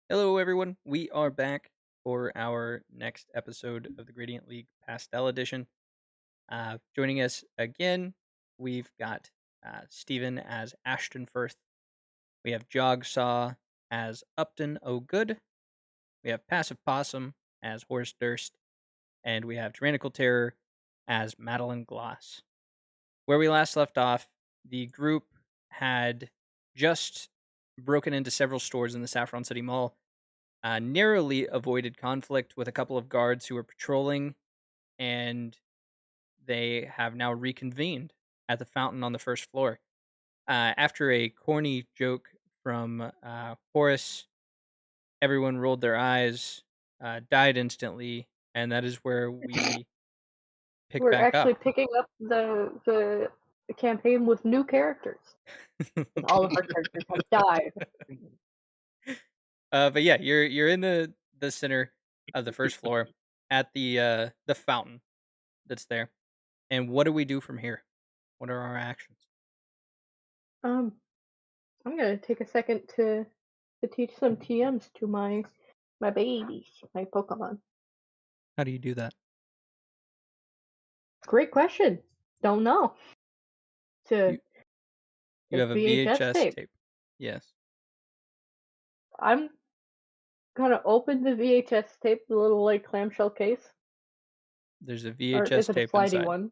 Hello, everyone. We are back for our next episode of the Gradient League Pastel Edition. Joining us again, we've got Stephen as Ashton Firth. We have Jogsaw as Upton O'Good. We have Passive Possum as Horse Durst. And we have Tyrannical Terror as Madeline Gloss. Where we last left off, the group had just broken into several stores in the Saffron City Mall, narrowly avoided conflict with a couple of guards who were patrolling, and they have now reconvened at the fountain on the first floor. After a corny joke from Horace, everyone rolled their eyes, died instantly, and that is where we pick We're back up. actually picking up the campaign with new characters, and all of our characters have died. But yeah, you're in the center of the first floor at the fountain that's there. And what do we do from here? What are our actions? Um, I'm gonna take a second to teach some TMs to my babies, my Pokemon. How do you do that? Great question. Don't know. To You have a VHS VHS tape. tape. Yes. I'm gonna open the VHS tape, the little like clamshell case, There's a or is VHS it a tape slidey inside. one?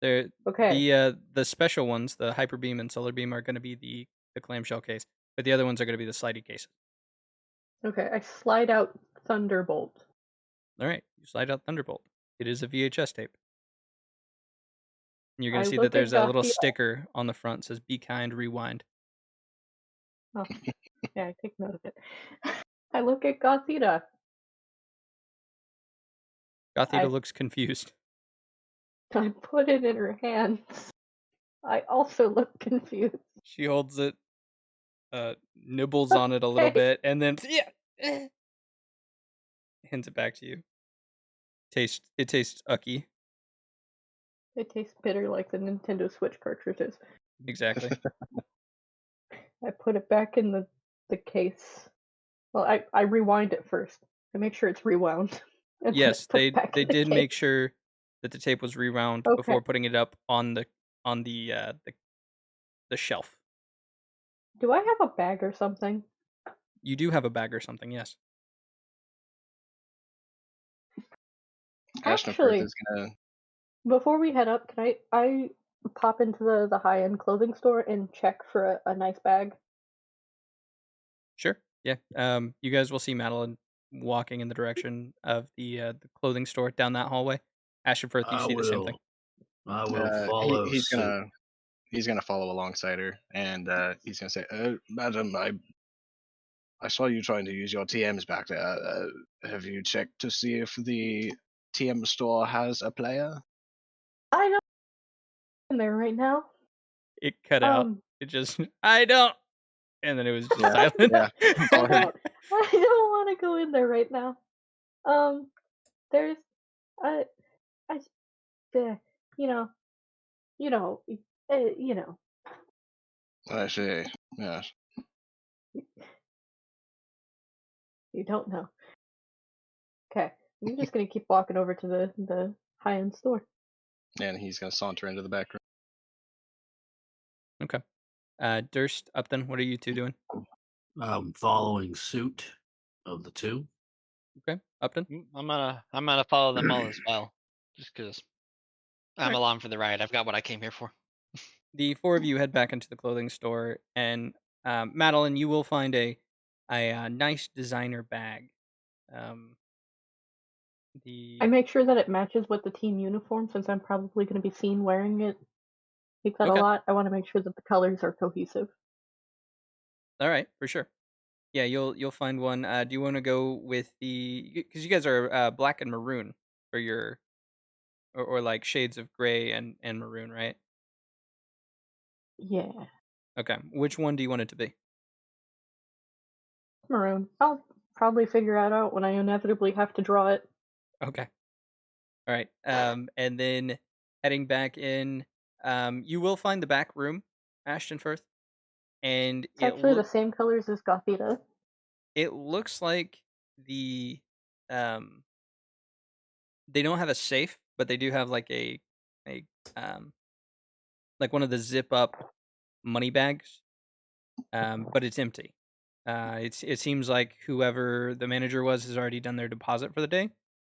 There Okay, the special ones, the Hyper Beam and Solar Beam are gonna be the clamshell case, but the other ones are gonna be the slidey cases. okay. I slide out Thunderbolt. Alright. You slide out Thunderbolt. It is a VHS tape. And you're gonna I see that look at there's a little Gothita. sticker on the front that says Be Kind, Rewind. Oh, yeah, I take note of it. I look at Gothita. Gothita I looks confused. I put it in her hands. I also look confused. She holds it, nibbles on it a little Okay. bit, and then hands it back to you. It tastes ucky. It tastes bitter like the Nintendo Switch cartridges. Exactly. I put it back in the case. Well, I rewind it first. I make sure it's rewound. And then I Yes, put it back they in the did case. make sure that the tape was rewound Okay. before putting it up on the shelf. Do I have a bag or something? You do have a bag or something, yes. Ashton Firth Actually, is gonna. before we head up, can I pop into the high end clothing store and check for a nice bag? Sure. Yeah. You guys will see Madeline walking in the direction of the clothing store down that hallway. Ashford, you I see the same thing. will. I will He, follow he's suit. gonna follow alongside her, and he's gonna say, "Madam, I saw you trying to use your TMs back there. Have you checked to see if the TM store has a player?" I don't in there right now. It cut out. Um, It just I don't, and then it was just Yeah, silent. yeah. I don't. I don't want to go in there right now. There's, I, I, uh, you know, you know, you know. I see. Yes. You don't know. Okay, I'm just gonna keep walking over to the high end store. And he's gonna saunter into the back room. Okay. Durst, Upton, what are you two doing? I'm following suit of the two. Okay. Upton? I'm gonna follow them all as well, just because I'm Alright. along for the ride. I've got what I came here for. The four of you head back into the clothing store, and Madeline, you will find a nice designer bag. Um, I the make sure that it matches with the team uniform since I'm probably gonna be seen wearing it. Like that a Okay. lot. I want to make sure that the colors are cohesive. All right, for sure. Yeah, you'll find one. Do you want to go with because you guys are black and maroon for your or like shades of gray and maroon, right? Yeah, Okay. Which one do you want it to be? maroon. I'll probably figure it out when I inevitably have to draw it. Okay. All right. And then heading back in, you will find the back room, Ashton Firth, and It's actually the same colors as Gothita. It looks like um they don't have a safe, but they do have like a like one of the zip up money bags, but it's empty. It seems like whoever the manager was has already done their deposit for the day,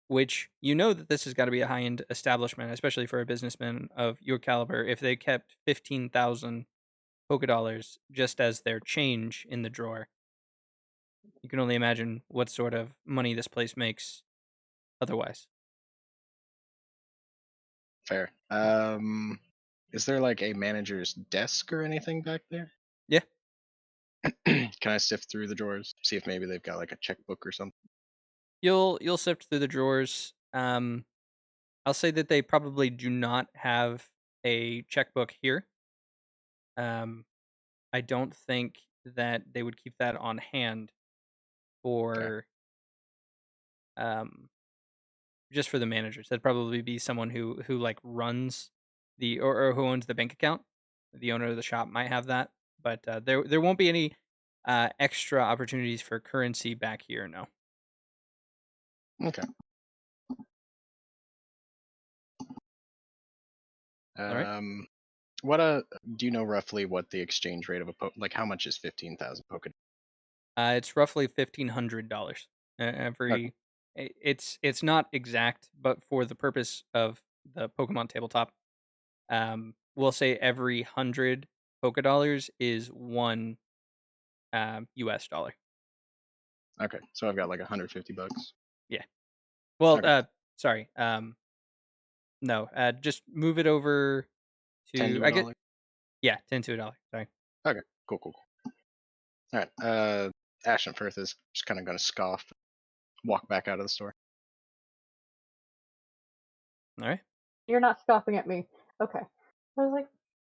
which you know that this has got to be a high end establishment, especially for a businessman of your caliber. If they kept 15,000 polka dollars just as their change in the drawer, you can only imagine what sort of money this place makes otherwise. Fair. Is there like a manager's desk or anything back there? Yeah. Can I sift through the drawers, see if maybe they've got like a checkbook or something? You'll sift through the drawers. I'll say that they probably do not have a checkbook here. I don't think that they would keep that on hand Okay. for um just for the managers. That'd probably be someone who like runs or who owns the bank account. The owner of the shop might have that, but there won't be any extra opportunities for currency back here. No. Okay. All right. What do you know roughly what the exchange rate of like how much is 15,000 polka? It's roughly $1,500 Okay. every. It's not exact, but for the purpose of the Pokemon tabletop, we'll say every 100 polka dollars is one US dollar. Okay, so I've got like 150 bucks. Yeah. Well, Okay. sorry. No. Just move it over 10 to to a dollar. yeah, 10 to a dollar. Sorry. Okay, cool. All right. Ashton Firth is just kind of going to scoff, walk back out of the store. All right. You're not scoffing at me. Okay. I was like,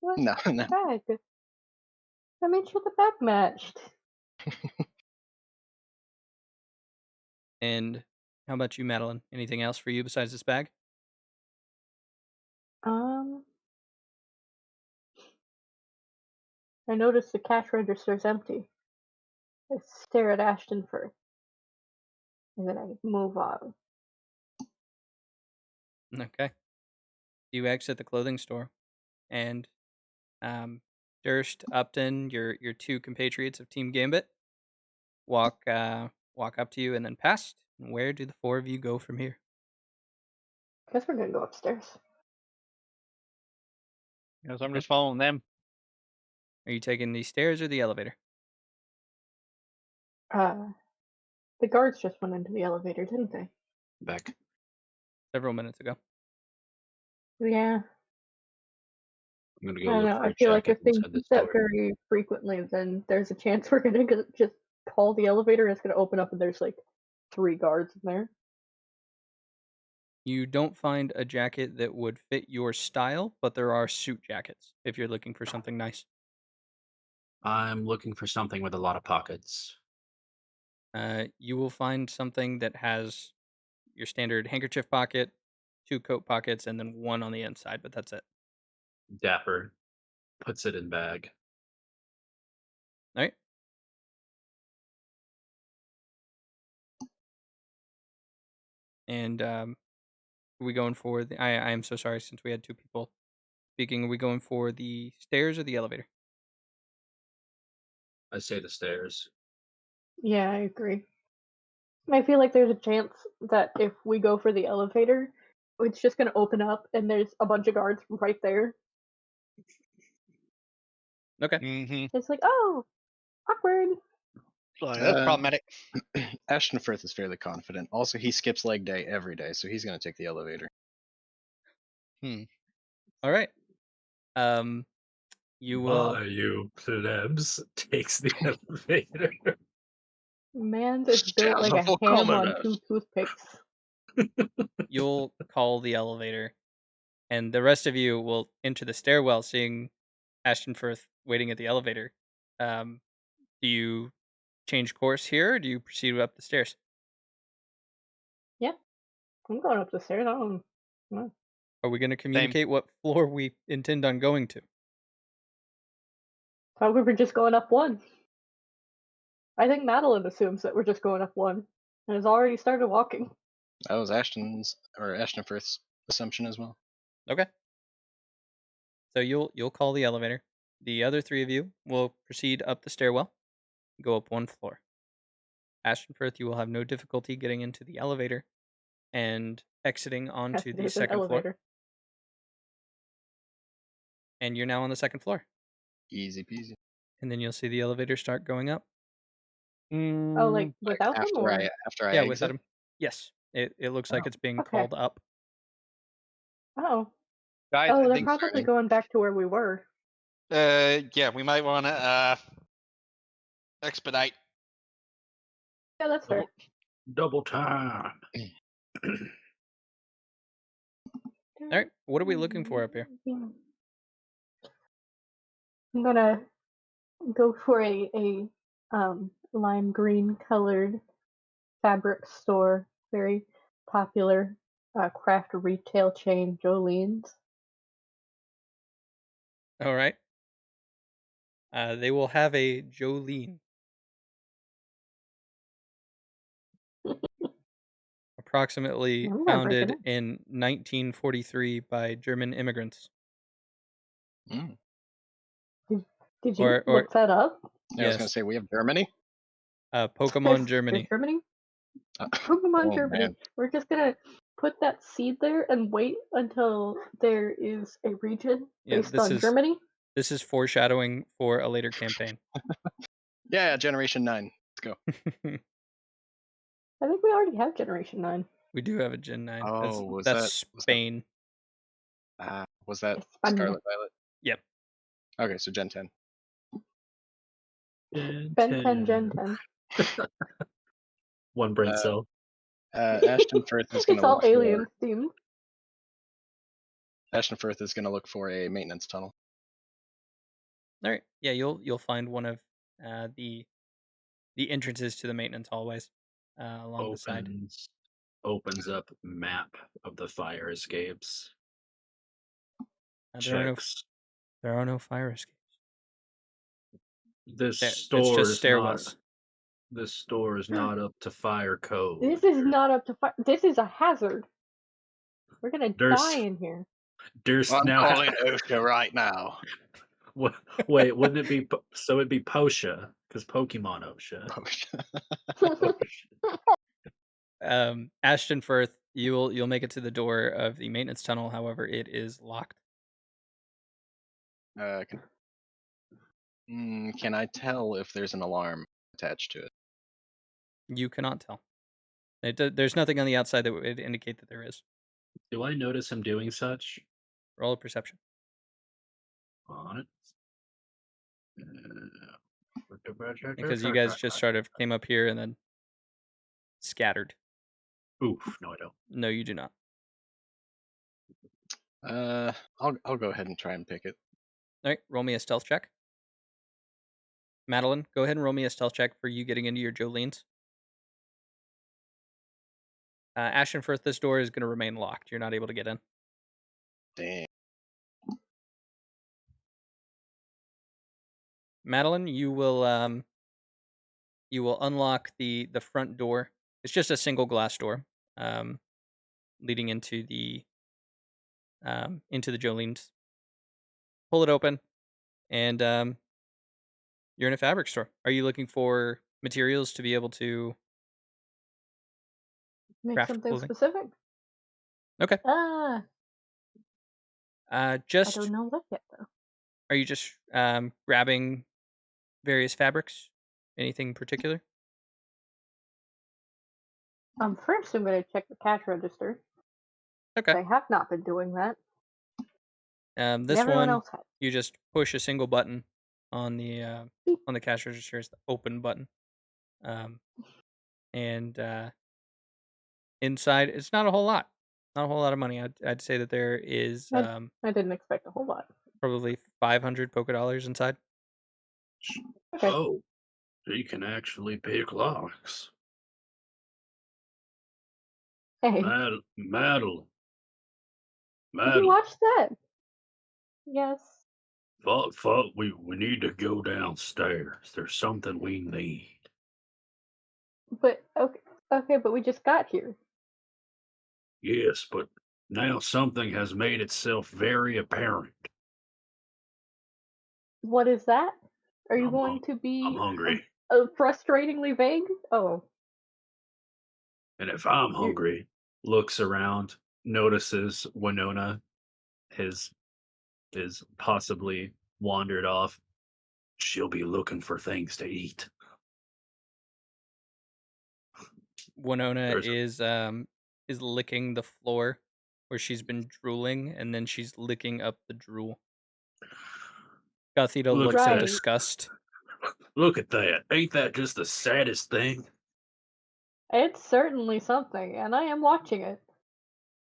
what No. bag? I made sure the bag matched. And how about you, Madeline? Anything else for you besides this bag? I noticed the cash register's empty. I stare at Ashton first, and then I move on. Okay. You exit the clothing store, and Durst, Upton, your two compatriots of Team Gambit, walk up to you and then past. And where do the four of you go from here? Guess we're gonna go upstairs. Because I'm just following them. Are you taking the stairs or the elevator? The guards just went into the elevator, didn't they? Back. Several minutes ago. Yeah. I'm gonna I go don't look know. for I a feel like jacket if they inside do the that store. very frequently, then there's a chance we're gonna just call the elevator and it's gonna open up and there's like 3 guards in there. You don't find a jacket that would fit your style, but there are suit jackets if you're looking for something nice. I'm looking for something with a lot of pockets. You will find something that has your standard handkerchief pocket, 2 coat pockets, and then 1 on the inside, but that's it. Dapper puts it in bag. All right. And are we going for the? I am so sorry since we had 2 people speaking. Are we going for the stairs or the elevator? I say the stairs. Yeah, I agree. I feel like there's a chance that if we go for the elevator, it's just gonna open up and there's a bunch of guards right there. Okay. Mm-hmm. It's like, oh, awkward. So that's Uh, problematic. Ashton Firth is fairly confident. Also, he skips leg day every day, so he's going to take the elevator. All right. You will. You plebs takes the elevator. Man is built like a Scoundrel ham on commoners. 2 toothpicks. You'll call the elevator, and the rest of you will enter the stairwell, seeing Ashton Firth waiting at the elevator. Do you change course here, or do you proceed up the stairs? Yeah, I'm going up the stairs. I don't know. Are we going to communicate what floor we intend on going to? Thought we were just going up one. I think Madeline assumes that we're just going up one and has already started walking. That was Ashton's or Ashton Firth's assumption as well. Okay. So you'll call the elevator. The other three of you will proceed up the stairwell, go up one floor. Ashton Firth, you will have no difficulty getting into the elevator and exiting onto the There's an second floor. elevator. And you're now on the second floor. Easy peasy. And then you'll see the elevator start going up. Oh, like without them, or After I Yeah, exit? without him. Yes. It looks like it's being Okay. called up. oh, Guys, oh, I they're think probably going back to where we were. yeah, we might want to expedite. Yeah, that's fair. Double time. All right. What are we looking for up here? I'm gonna go for a lime green colored fabric store, very popular craft retail chain, Jolene's. All right. They will have a Jolene. Approximately I'm not breaking founded it. in 1943 by German immigrants. Mm. Did you Or look that up? Yeah, I was gonna yes, say we have Germany. Pokemon Germany. Germany? Uh, Pokemon oh, Germany. man. We're just gonna put that seed there and wait until there is a region Yeah, based on Germany. This is foreshadowing for a later campaign. Yeah, Generation 9. Let's go. I think we already have Generation 9. We do have a Gen 9. Oh, That's Spain. Was that España. Scarlet Violet? Yep. Okay, so Gen 10. Ben 10, Gen 10. One brain cell. Ashton Firth is going It's to all look alien themed. Ashton Firth is going to look for a maintenance tunnel. All right. Yeah, you'll find one of the entrances to the maintenance hallways along the side. Opens up map of the fire escapes. There are no fire escapes. This It's store just is stairwells. This store is not up to fire code. This is not up to fire. This is a hazard. We're gonna die in here. Durst I'm now calling OSHA right now. Wait, wouldn't it be so? It'd be Posha because Pokemon OSHA. Ashton Firth, you'll make it to the door of the maintenance tunnel. However, it is locked. Can I tell if there's an alarm attached to it? You cannot tell. There's nothing on the outside that would indicate that there is. Do I notice him doing such? Roll a perception. On it. Because you guys just sort of came up here and then scattered. Oof, no I don't. No, you do not. I'll go ahead and try and pick it. All right, roll me a stealth check. Madeline, go ahead and roll me a stealth check for you getting into your Jolene's. Ashton Firth, this door is going to remain locked. You're not able to get in. Dang. Madeline, you will unlock the front door. It's just a single glass door, leading into the Jolene's. Pull it open, and you're in a fabric store. Are you looking for materials to be able to Make craft something clothing? specific. Okay. I Just don't know that yet though. are you just grabbing various fabrics? Anything particular? First I'm gonna check the cash register. Okay. I have not been doing that. This Everyone one, else has. you just push a single button on the cash register. It's the open button, and inside it's not a whole lot. Not a whole lot of money. I'd say that there is I didn't expect a whole lot. probably 500 polka dollars inside. Okay. Oh, you can actually pick locks. Hey, Madeline. did you watch that? Yes. Fuck, we need to go downstairs. There's something we need. But okay, but we just got here. Yes, but now something has made itself very apparent. What is that? Are you I'm going to I'm be hungry. frustratingly vague? Oh, And if I'm you hungry, looks around, notices Winona is possibly wandered off. She'll be looking for things to eat. Winona There's is licking the floor where she's been drooling, and then she's licking up the drool. Gothita look looks at in that. right. disgust. Look at that. Ain't that just the saddest thing? It's certainly something, and I am watching it.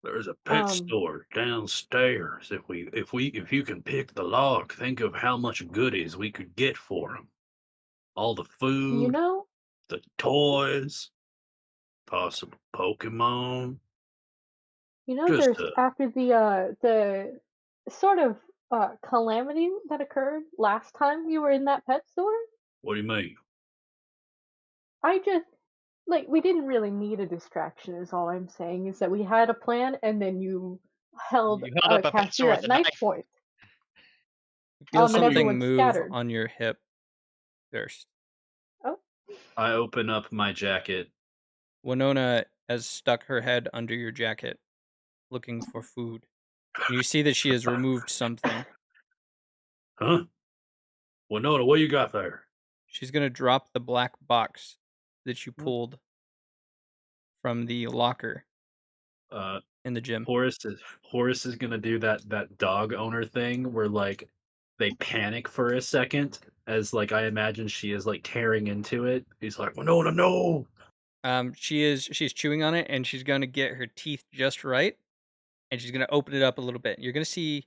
There's a pet Um, store downstairs. If you can pick the lock, think of how much goodies we could get for them. All the you food, know, the toys, possible Pokemon. Just there's after the sort of calamity that occurred last time you were in that pet store. what do you mean? I just we didn't really need a distraction. Is all I'm saying is that we had a plan, and then you held You held a up a pet store cashier with at a knife knife. point. You feel And something everyone move scattered. on your hip, Durst. Oh, I open up my jacket. Winona has stuck her head under your jacket, looking for food. And you see that she has removed something. Huh? Winona, what you got there? She's gonna drop the black box that you pulled from the locker Uh, in the gym. Horace is gonna do that dog owner thing where like they panic for a second as like I imagine she is like tearing into it. He's like, Winona, no. She's chewing on it, and she's gonna get her teeth just right, and she's gonna open it up a little bit. You're gonna see,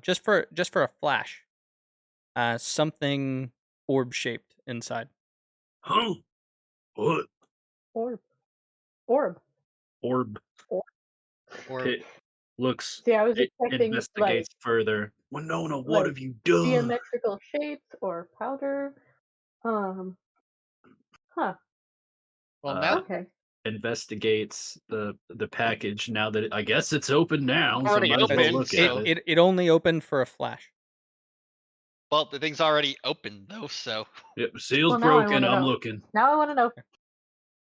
just for a flash, something orb shaped inside. Huh? What? orb, orb, Orb. orb. Or It looks. See, I was It expecting investigates further. Winona, what like have you done? geometrical shapes or powder. Um, huh. well, Uh, now Okay. Investigates the package now that I guess it's open now, so already might as well open, look at so it. It only opened for a flash. well, the thing's already open though. So Yep, seal's Well, now I broken. want to I'm know. looking. Now I want to know.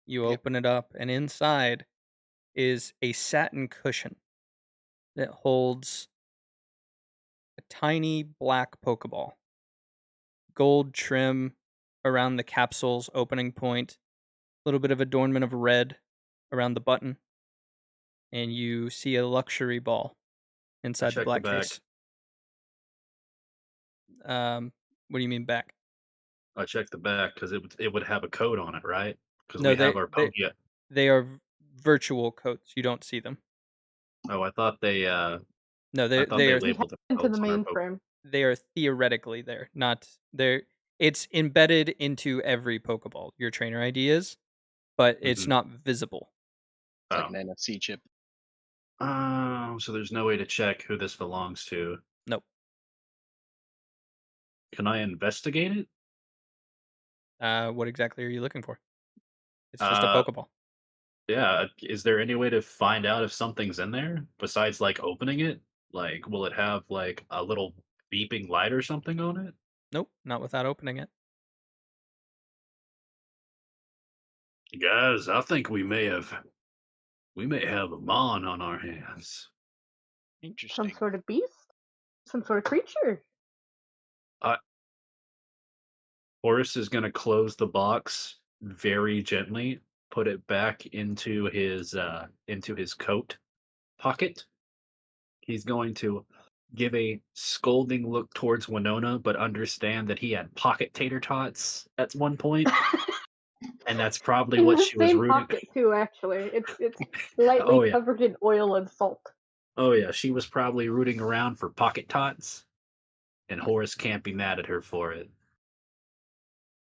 You Yep. open it up, and inside is a satin cushion that holds a tiny black Pokeball. Gold trim around the capsule's opening point, a little bit of adornment of red around the button, and you see a luxury ball I inside the check the black back. case. What do you mean back? I checked the back because it would have a code on it, right? Because No, we have our Pokia. they are virtual codes. You don't see them. Oh, No, I thought they they are We labeled hacked the into the codes on our Pokia. mainframe. they are theoretically there, not there. It's embedded into every Pokeball. Your trainer ID is, but it's Mhm. not visible. It's like Oh. an NFC chip. So there's no way to check who this belongs to. Nope. Can I investigate it? What exactly are you looking for? It's just a Uh, Pokeball. yeah. Is there any way to find out if something's in there besides like opening it? Like, will it have like a little beeping light or something on it? Nope, not without opening it. Guys, I think we may have a mon on our hands. Some interesting. sort of beast? Some sort of creature? Horace is going to close the box very gently, put it back into his coat pocket. He's going to give a scolding look towards Winona, but understand that he had pocket tater tots at one point, and that's probably In what the she was same rooting. pocket too, actually. It's lightly Oh yeah, covered in oil and salt. oh yeah. She was probably rooting around for pocket tots, and Horace can't be mad at her for it.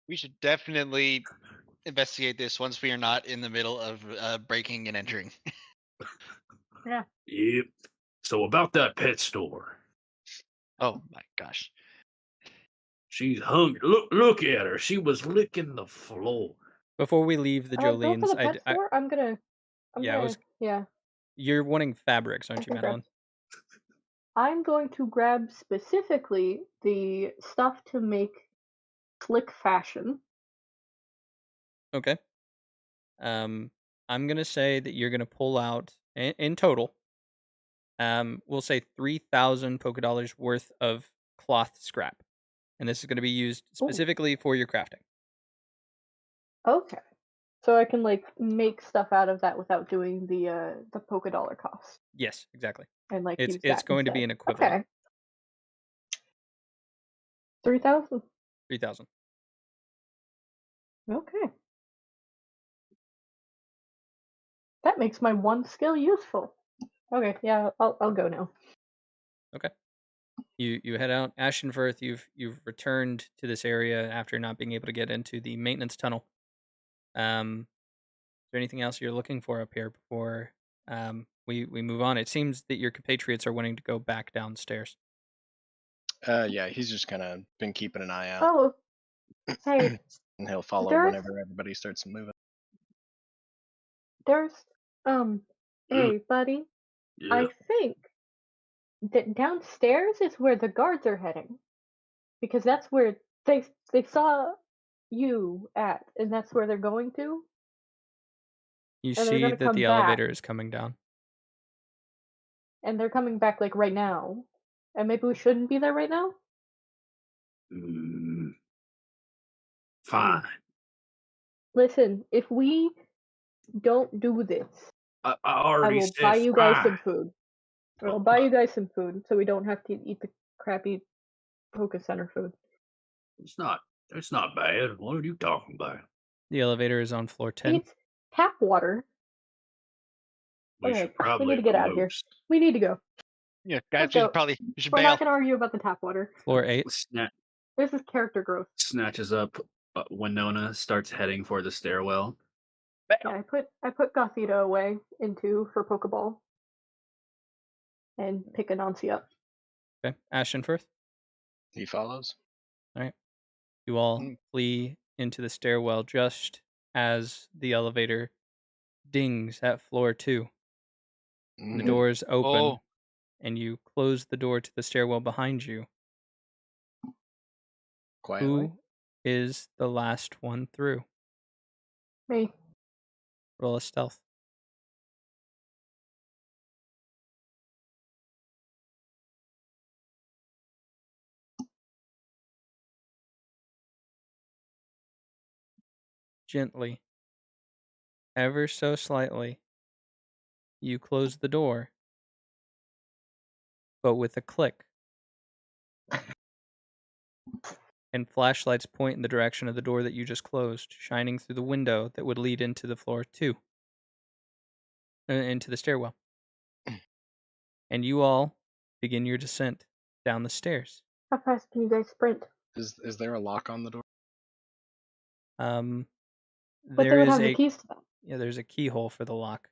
We should definitely investigate this once we are not in the middle of breaking and entering. Yeah. Yep. So about that pet store. Oh my gosh. She's hungry. Look at her. She was licking the floor. Before we leave the Go for Jolene's, the pet store. I'm gonna. Yeah. You're wanting fabrics, aren't you, can grab- Madeline? I'm going to grab specifically the stuff to make slick fashion. Okay. I'm gonna say that you're gonna pull out in total. We'll say 3,000 polka dollars worth of cloth scrap, and this is gonna be used Ooh. specifically for your crafting. Okay. So I can like make stuff out of that without doing the polka dollar cost. Yes, exactly. And like It's use that going to be instead. an equivalent. Okay. 3,000. 3,000. Okay. That makes my one skill useful. Okay, yeah, I'll go now. Okay. You head out. Ashenforth, you've returned to this area after not being able to get into the maintenance tunnel. Is there anything else you're looking for up here before we move on? It seems that your compatriots are wanting to go back downstairs. Yeah, he's just kind of been keeping an eye out, Oh, hey, and he'll follow Durst? whenever everybody starts moving. Durst, hey, buddy. Yeah. I think that downstairs is where the guards are heading, because that's where they saw you at, and that's where they're going to. You And they're see gonna that come the back. elevator is coming down. And they're coming back like right now. And maybe we shouldn't be there right now? Fine. Listen, if we don't do this, I I already will said buy you guys fine. some food. I'll buy you guys some food so we don't have to eat the crappy Focus Center food. It's not bad. What are you talking about? The elevator is on floor 10. It's tap water. We Okay, should probably we need to get out of here. post. We need to go. Yeah, guys, Let's go. you should We're bail. not gonna argue about the tap water. Floor 8. This is character growth. Snatches up Winona, starts heading for the stairwell. Yeah, I put Gothita away into her Pokeball. And pick Anansi up. Okay. Ashenforth. He follows. All right. You all flee into the stairwell just as the elevator dings at floor 2. The doors open, and you close the door to the stairwell behind you. Quietly. Who is the last one through? Me. Roll a stealth. Gently, ever so slightly, you close the door, but with a click. And flashlights point in the direction of the door that you just closed, shining through the window that would lead into the floor 2. Into the stairwell. And you all begin your descent down the stairs. How fast can you guys sprint? Is there a lock on the door? But they There would is have the keys to that. Yeah, there's a keyhole for the lock.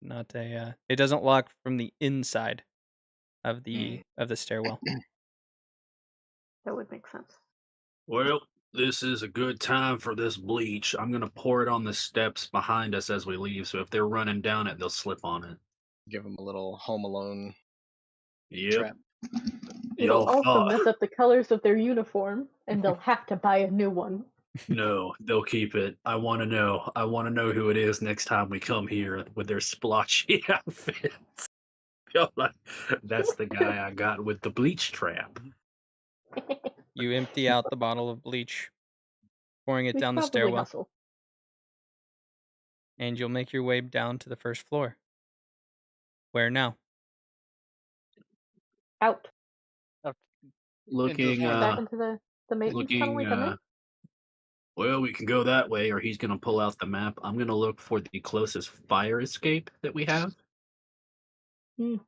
Not a it doesn't lock from the inside of the stairwell. That would make sense. Well, this is a good time for this bleach. I'm gonna pour it on the steps behind us as we leave, so if they're running down it, they'll slip on it. Give him a little Home Alone Yep. trap. It'll Y'all also thought. mess up the colors of their uniform, and they'll have to buy a new one. No, they'll keep it. I want to know. I want to know who it is next time we come here with their splotchy outfits. Y'all like, that's the guy I got with the bleach trap. You empty out the bottle of bleach, pouring it We down the probably stairwell, hustle. and you'll make your way down to the first floor. Where now? Out. Looking, Back into the maintenance tunnel like I well, we can go that way, or he's gonna pull out the map. I'm gonna look for the closest fire escape that we have. meant.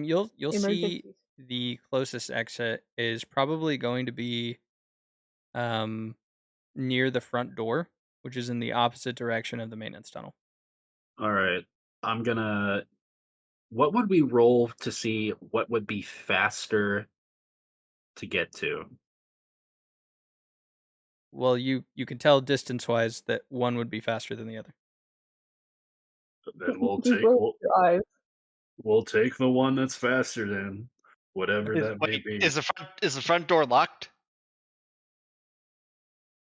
You'll see Emergencies. the closest exit is probably going to be near the front door, which is in the opposite direction of the maintenance tunnel. All right, I'm gonna. What would we roll to see what would be faster to get to? Well, you can tell distance-wise that one would be faster than the other. Then we'll You take roll your eyes. we'll take the one that's faster then, whatever that may Wait, be. is the front door locked?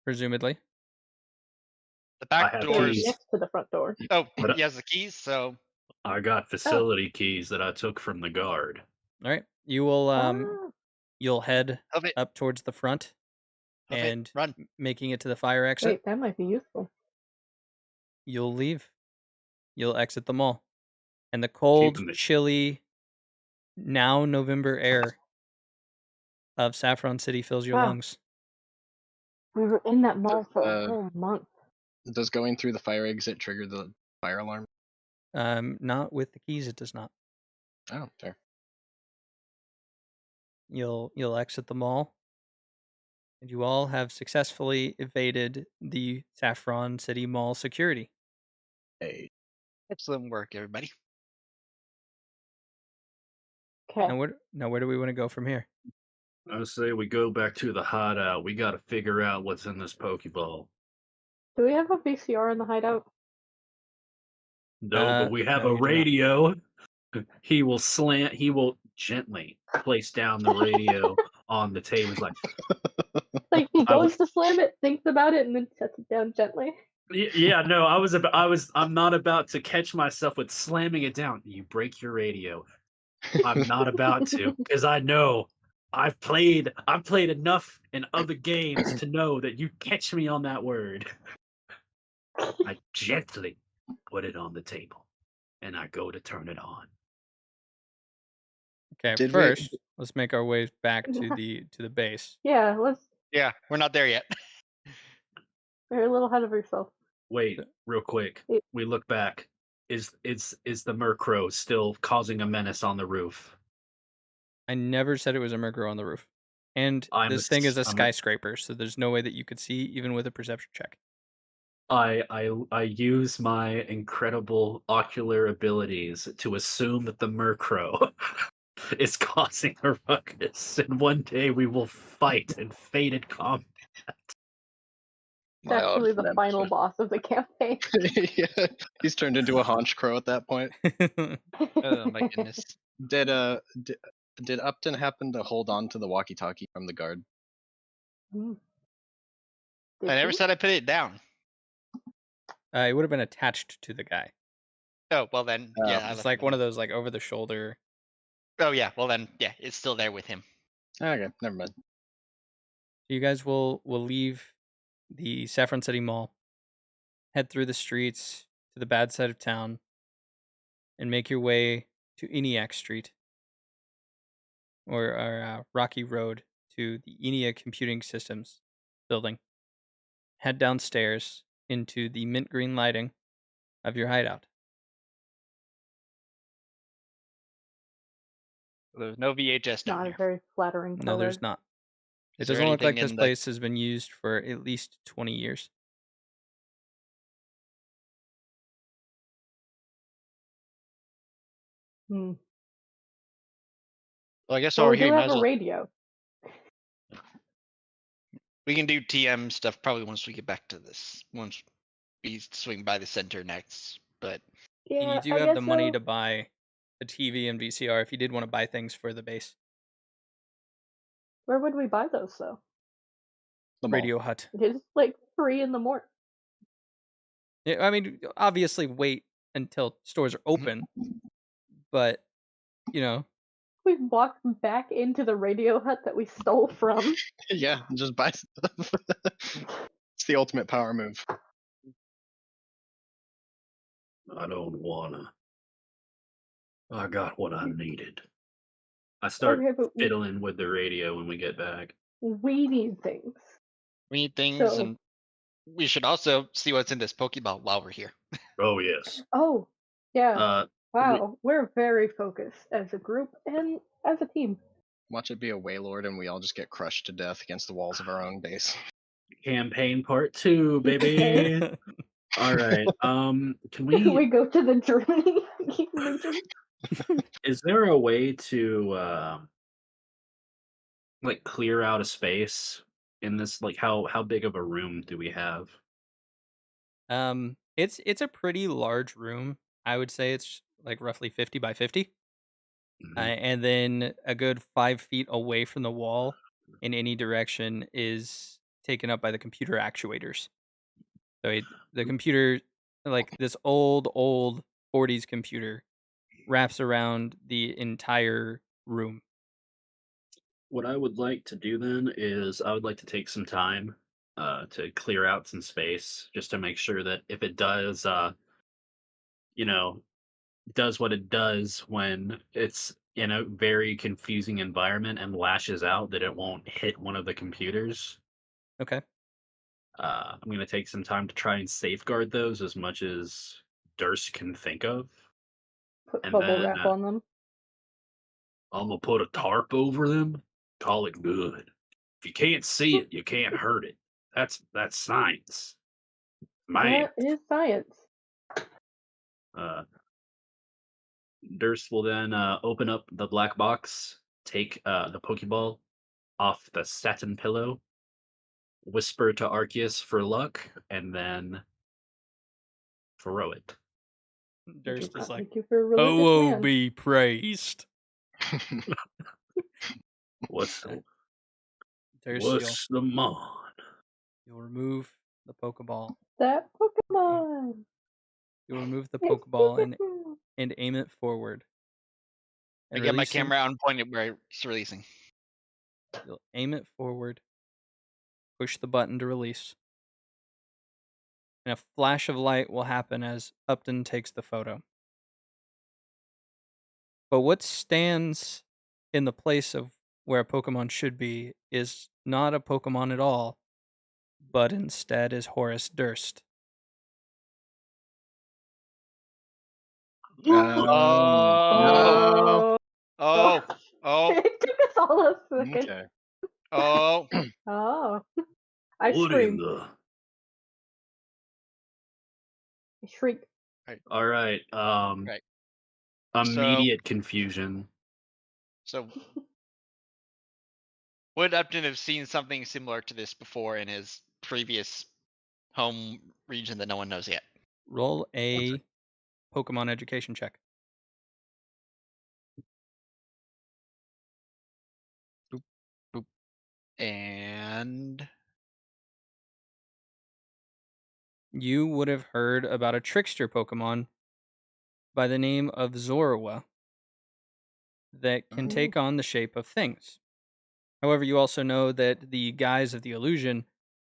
Presumably. The I back have doors. keys. Next to the front door. Oh, But he has the keys, so I got facility keys that I took from the guard. All right. You will Ah, you'll head Hoof it, up towards the front hoof it, and run. making it to the fire exit, wait, that might be useful. you'll leave. You'll exit the mall. And the cold, Keeping the- chilly, now November air of Saffron City fills your Wow. lungs. We were in that mall for a Uh, whole month. Does going through the fire exit trigger the fire alarm? Not with the keys, it does not. Oh, fair. You'll exit the mall, and you all have successfully evaded the Saffron City Mall security. Hey. Excellent work, everybody. Okay. Now where do we want to go from here? I say we go back to the hideout. We got to figure out what's in this Pokeball. Do we have a VCR in the hideout? No, but we have no, a you do not. radio. He will gently place down the radio on the table. He's like, Like he I goes to slam it, thinks about it, and then sets it down gently. yeah, no, I'm not about to catch myself with slamming it down. You break your radio. I'm not about to, because I know I've played enough in other games to know that you catch me on that word. I gently put it on the table, and I go to turn it on. Okay, Did we- first let's make our way back to the base. Yeah, Yeah, we're not there yet. you're a little ahead of yourself. Wait, real quick. It- We look back. Is the Murkrow still causing a menace on the roof? I never said it was a Murkrow on the roof. And this thing is a skyscraper, so there's no way that you could see even with a perception check. I use my incredible ocular abilities to assume that the Murkrow is causing a ruckus, and one day we will fight in fated combat. It's actually the nemesis. final boss of the campaign. Yeah, he's turned into a haunch crow at that point. Oh my goodness. Did Upton happen to hold on to the walkie-talkie from the guard? Mm. I Did never you? said I put it down. It would have been attached to the guy. Oh well, then yeah. I It's left like it one in. of those like over the shoulder. Oh yeah. Well then, yeah, it's still there with him. Okay, never mind. You guys will leave the Saffron City Mall, head through the streets to the bad side of town, and make your way to ENIAC Street or Rocky Road to the ENIAC Computing Systems building. Head downstairs into the mint green lighting of your hideout. There's no VHS down Not a here. very flattering No, color. there's not. It Is there doesn't look like anything this in place has been used for at least 20 years. Hmm. Well, I guess Well, over we here do you might have as a well. radio. We can do TM stuff probably once we get back to this. Once we swing by the center next. But Yeah, And you do I have guess the money so. to buy a TV and VCR if you did want to buy things for the base. Where would we buy those though? The mall. Radio Hut. It is like 3 in the morning. Yeah, I mean, obviously wait until stores are open, but you know, We walked back into the radio hut that we stole from. Yeah, just buy stuff. It's the ultimate power move. I don't wanna. I got what I needed. I start Okay, but fiddling with the radio when we get back. we need things. we need things, So- and we should also see what's in this Pokeball while we're here. Oh yes. Oh, yeah. Uh, Wow, we're very focused as a group and as a team. Watch it be a Waylord and we all just get crushed to death against the walls of our own base. campaign part 2, baby. All right. Can We we? go to the Germany region. Is there a way to like clear out a space in this? Like, how big of a room do we have? It's a pretty large room. I would say it's like roughly 50 by 50. Mhm. And then a good 5 feet away from the wall in any direction is taken up by the computer actuators. So the computer, like this old 40s computer, wraps around the entire room. What I would like to do then is I would like to take some time to clear out some space just to make sure that if it does, you know, does what it does when it's in a very confusing environment and lashes out, that it won't hit one of the computers. Okay. I'm going to take some time to try and safeguard those as much as Durst can think of. Put And bubble then wrap on them. I'm going to put a tarp over them, call it good. If you can't see it, you can't hurt it. That's science. Man. That is science. Uh, Durst will then open up the black box, take the Pokeball off the satin pillow, whisper to Arceus for luck, and then throw it. I do Durst is not like, take you for a religious "Oh, man. be praised." What's Durst, what's the mon? you'll remove the Pokeball. That Pokemon. You'll remove the It's Pokeball beautiful. and aim it forward. I And get my releasing, camera on point where it's releasing. you'll aim it forward, push the button to release, and a flash of light will happen as Upton takes the photo. But what stands in the place of where a Pokemon should be is not a Pokemon at all, but instead is Horace Durst. Oh, No. oh, oh, It took us all a second. Okay. oh. Oh. I What in screamed. the? I shrieked. All right. Right. Immediate confusion. So would Upton have seen something similar to this before in his previous home region that no one knows yet? Roll a Pokemon education check. And You would have heard about a trickster Pokemon by the name of Zorua that can Oh. take on the shape of things. However, you also know that the guise of the illusion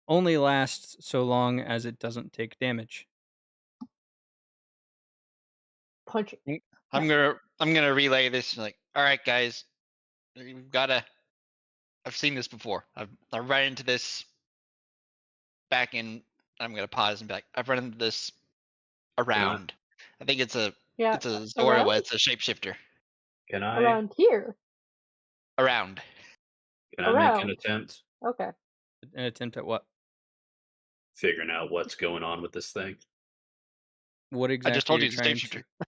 only lasts so long as it doesn't take damage. Punch it. I'm gonna relay this like, all right, guys, we've gotta. I've seen this before. I've run into this back in. I'm gonna pause and be like, I've run into this Can I? around. I think it's a Yeah. Zorua. Around? It's a shapeshifter. Can I? Around here. Around. Can I make an Around. attempt Okay. An attempt at what? figuring out what's going on with this thing? What I just exactly told are you you it's a trying shapeshifter. to?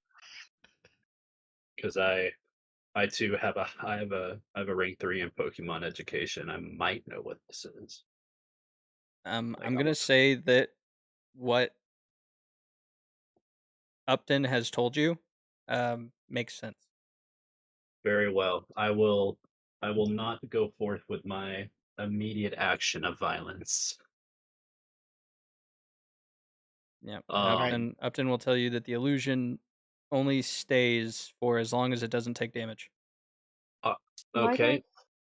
Because I too have a rank 3 in Pokemon education. I might know what this is. I'm Like, gonna say that what Upton has told you makes sense. very well. I will not go forth with my immediate action of violence. Yeah. Um, Upton will tell you that the illusion only stays for as long as it doesn't take damage. uh, Why okay,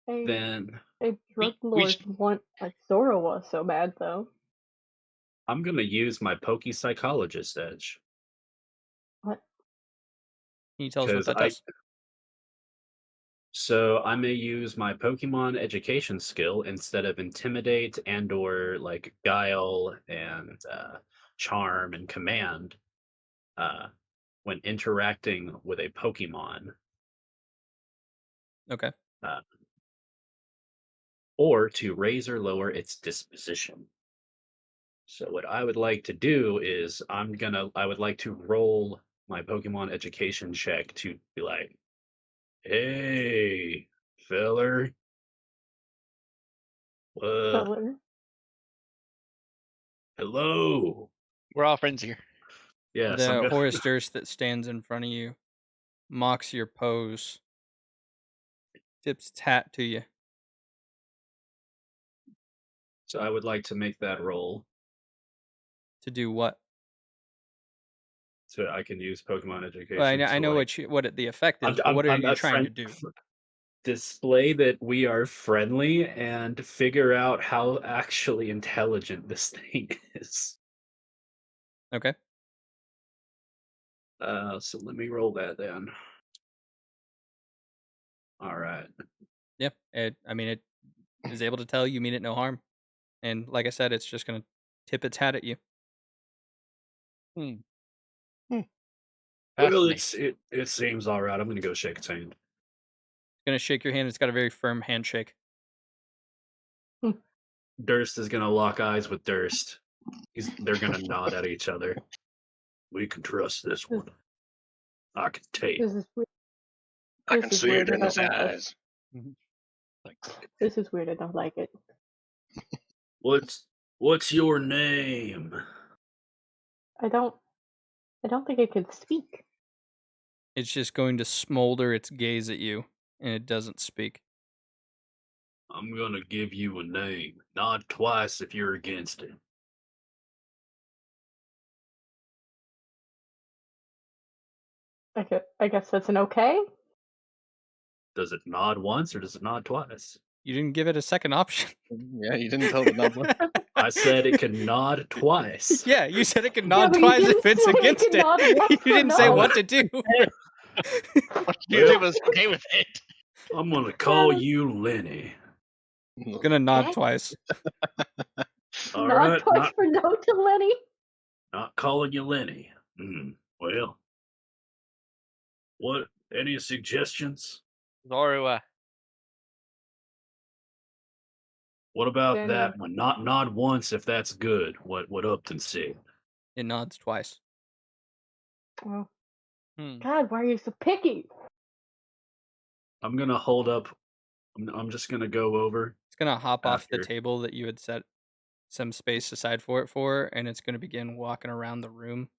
does then a drug We lord want a Zorua so bad, though? I'm gonna use my Psychologist edge What? Can you tell us what because that does? I may use my Pokemon education skill instead of intimidate and or like guile and charm and command uh, when interacting with a Pokemon, Okay. uh, or to raise or lower its disposition. So what I would like to do is I would like to roll my Pokemon education check to be like, hey, feller, Color. Hello. We're all friends here. Yes, I'm The gonna. Horus Durst that stands in front of you mocks your pose, tips its hat to you. So I would like to make that roll To do what? so I can use Pokemon Education. Well, I to know like, the effect is, but what are you trying to do? Display that we are friendly and figure out how actually intelligent this thing is. Okay. So let me roll that then. All right. Yeah. It is able to tell you mean it no harm. And like I said, it's just going to tip its hat at you. Hmm. Well, Fascinating. it seems all right. I'm gonna go shake its hand. It's going to shake your hand. It's got a very firm handshake. Durst is gonna lock eyes with Durst. They're gonna nod at each other. We can trust this one. I can tell. This is weird. I This can is see weird. it I in his don't like it. eyes. This is weird. I don't like it. What's your name? I don't think I can speak. It's just going to smolder its gaze at you, and it doesn't speak. I'm gonna give you a name. Nod twice if you're against it. I guess that's an okay. Does it nod once or does it nod twice? You didn't give it a second option. Yeah, you didn't tell the number. I said it can nod twice. Yeah, you said it can Yeah, nod but you twice didn't if it's say it against can it. nod once You or didn't say no. what to do. What you did was okay with it. I'm gonna call you Lenny. Gonna nod Okay. twice. All Nod right, twice for no to Lenny. not calling you Lenny. Well, what? Any suggestions? Zorua. What about Then, that one? Not nod once if that's good. What Upton said. It nods twice. Oh, Hmm. God, why are you so picky? I'm gonna hold up. I'm just gonna go over. It's gonna hop off the After. table that you had set some space aside and it's gonna begin walking around the room,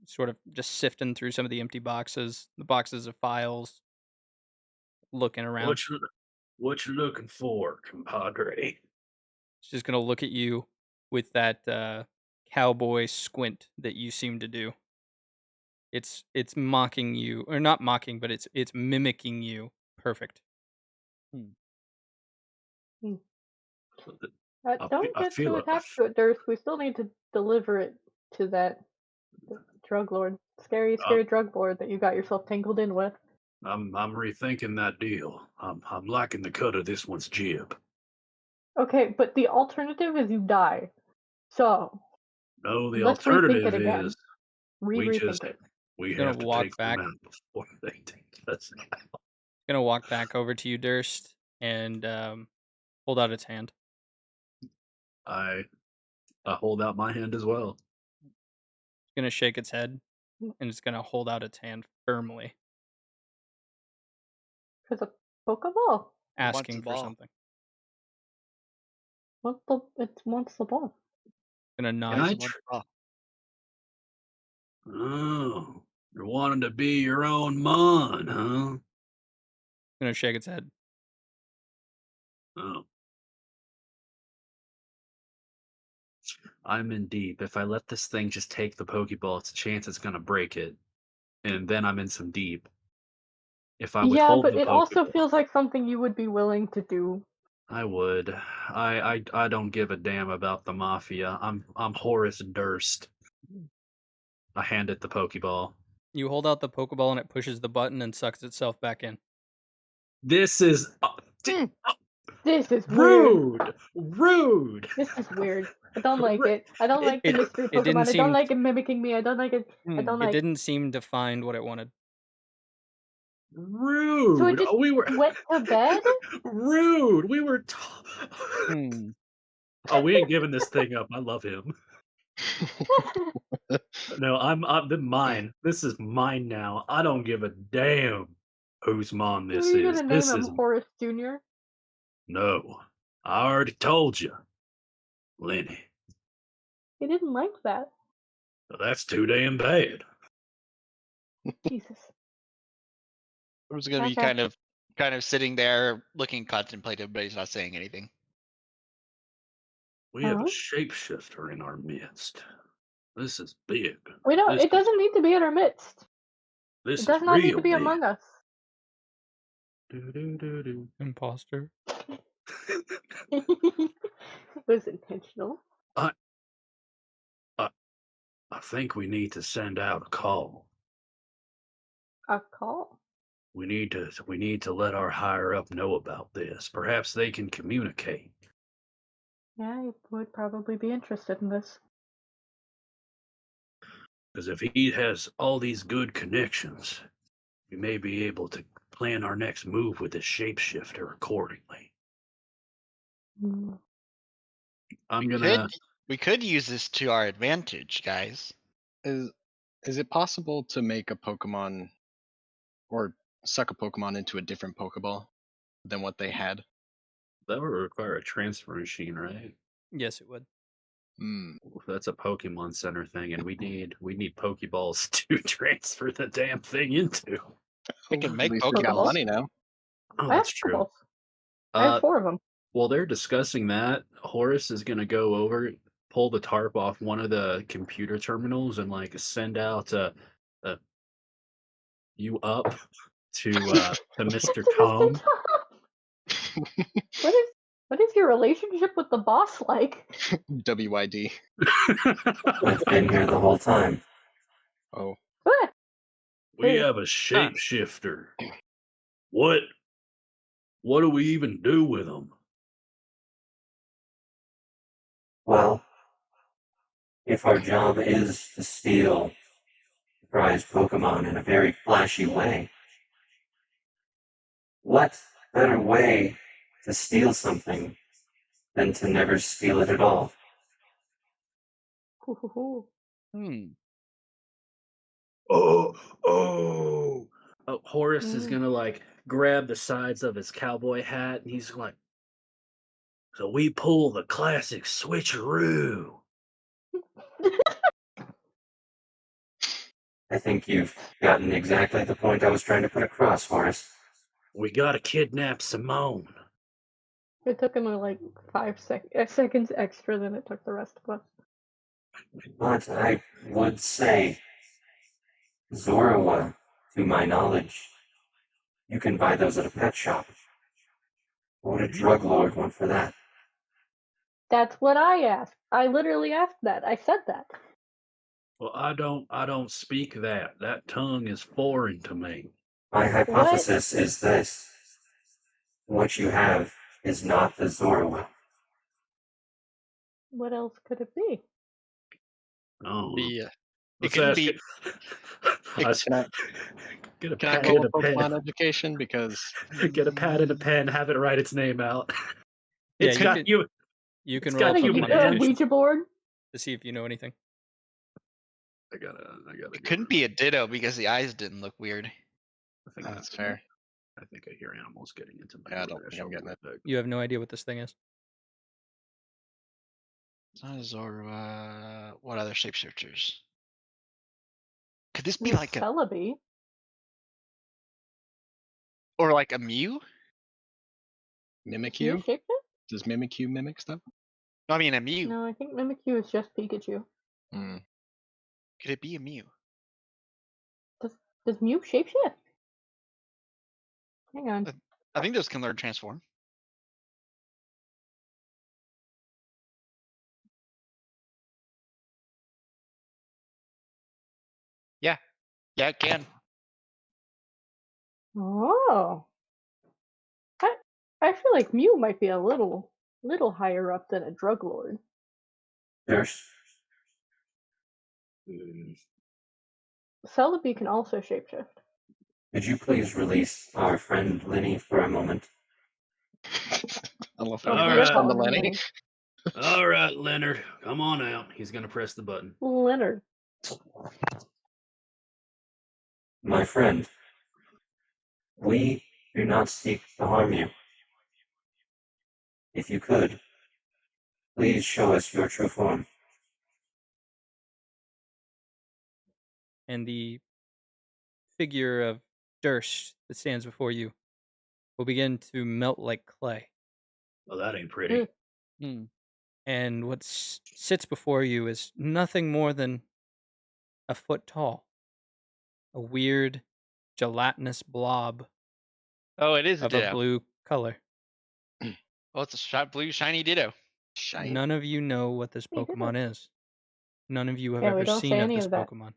sort of just sifting through some of the empty boxes, the boxes of files, looking around. What you looking for, compadre? It's just gonna look at you with that cowboy squint that you seem to do. It's mocking you, or not mocking, but it's mimicking you. Perfect. Don't I get feel too it. attached to it, Durst. We still need to deliver it to that drug lord, scary drug lord that you got yourself tangled in with. I'm rethinking that deal. I'm liking the cut of this one's jib. Okay, but the alternative is you die. So No, the let's rethink alternative it again. is Rethink it. we Gonna have to walk take back. them out before they take us out. Gonna walk back over to you, Durst, and hold out its hand. I hold out my hand as well. It's gonna shake its head, and it's gonna hold out its hand firmly, Because a Pokeball. asking the for ball. something. It wants the ball. Gonna nod. Can I Wants the ball. Oh, you're wanting to be your own mon, huh? Gonna shake its head. Oh. I'm in deep. If I let this thing just take the Pokeball, it's a chance it's gonna break it. And then I'm in some deep. If I Yeah, withhold but the it also Pokeball, feels like something you would be willing to do. I would. I don't give a damn about the Mafia. I'm Horace Durst. I hand it the Pokeball. You hold out the Pokeball, and it pushes the button and sucks itself back in. This is This is weird. rude. Rude. This is weird. I don't like it. I don't like the it- mystery it didn't Pokemon. I seem- don't like it mimicking me. I don't like it. I don't It like. didn't seem to find what it wanted. Rude. So it just went to bed. Rude. We were. Hmm. Oh, we ain't giving this thing up. I love him. No, I'm mine. This is mine now. I don't give a damn whose mom this Are you is. gonna name This him is Horace Jr.? no. I already told you, Lenny. He didn't like that. Well, that's too damn bad. Jesus. I was gonna be Okay. kind of sitting there looking contemplative, but he's not saying anything. We have a Huh? shapeshifter in our midst. This is big. We don't. This It doesn't need to be in our midst. This It is does not need real to be big. among us. Do-do-do-do. Imposter. It was intentional. I think we need to send out a call. A call. We need to let our higher up know about this. Perhaps they can communicate. Yeah, I would probably be interested in this. Because if he has all these good connections, we may be able to plan our next move with the shapeshifter accordingly. Hmm. I'm gonna. We could use this to our advantage, guys. Is it possible to make a Pokemon or suck a Pokemon into a different Pokeball than what they had? That would require a transfer machine, right? Yes, it would. Hmm. That's a Pokemon Center thing, and we need Pokeballs to transfer the damn thing into. We can At make least we got Pokeballs. money now. Oh, I have that's true. Pokeballs. I have 4 of them. While they're discussing that, Horace is gonna go over, pull the tarp off one of the computer terminals, and like send out you up to Mr. Tom. What is your relationship with the boss like? WID. I've been here the whole time. Oh. What? We have a shapeshifter. What do we even do with him? Well, if our job is to steal prized Pokemon in a very flashy way, what better way to steal something than to never steal it at all? Hmm. Horace is gonna like grab the sides of his cowboy hat, and he's like, "So we pull the classic switcheroo." I think you've gotten exactly the point I was trying to put across, Horace. We gotta kidnap Simone. It took him like 5 seconds extra than it took the rest of us. But I would say, Zorua, to my knowledge, you can buy those at a pet shop. What would a drug lord want for that? That's what I asked. I literally asked that. I said that. Well, I don't speak that. That tongue is foreign to me. My hypothesis is this. What you have is not the Zorua. What else could it be? Oh, It let's could ask be. it. Can I Get a can I pad call and a a pen. Pokemon education? Because Get a pad and a pen. Have it write its name out. Yeah, It's you got can- you. You can It's roll a got Like human Pokemon a hands. education Ouija board? to see if you know anything. I gotta. It couldn't be a Ditto because the eyes didn't look weird. I think that's fair. I think I hear animals getting into my. Yeah, I don't think I'm getting it. You have no idea what this thing is. It's not a Zorua. What other shapeshifters? Could this be like a Celebi. or like a Mew? Mimikyu? Shaped it? Does Mimikyu mimic stuff? No, I mean a Mew. No, I think Mimikyu is just Pikachu. Hmm. Could it be a Mew? Does Mew shapeshift? Hang on. I think those can learn transform. Yeah, it can. Oh. I feel like Mew might be a little higher up than a drug lord. Durst, Celebi can also shapeshift. could you please release our friend Lenny for a moment? I love Oh, how All you right. on the Lenny. All right, Leonard, come on out. He's gonna press the button. Leonard. My friend, we do not seek to harm you. If you could, please show us your true form. And the figure of Durst that stands before you will begin to melt like clay. Well, that ain't pretty. Hmm. And what sits before you is nothing more than a foot tall. A weird, gelatinous blob Oh, it is a of a ditto. blue color. Oh, it's a blue shiny ditto. Shiny. None of you know what this We did Pokemon is. None of you have Yeah, we ever don't seen say of any this of that. Pokemon.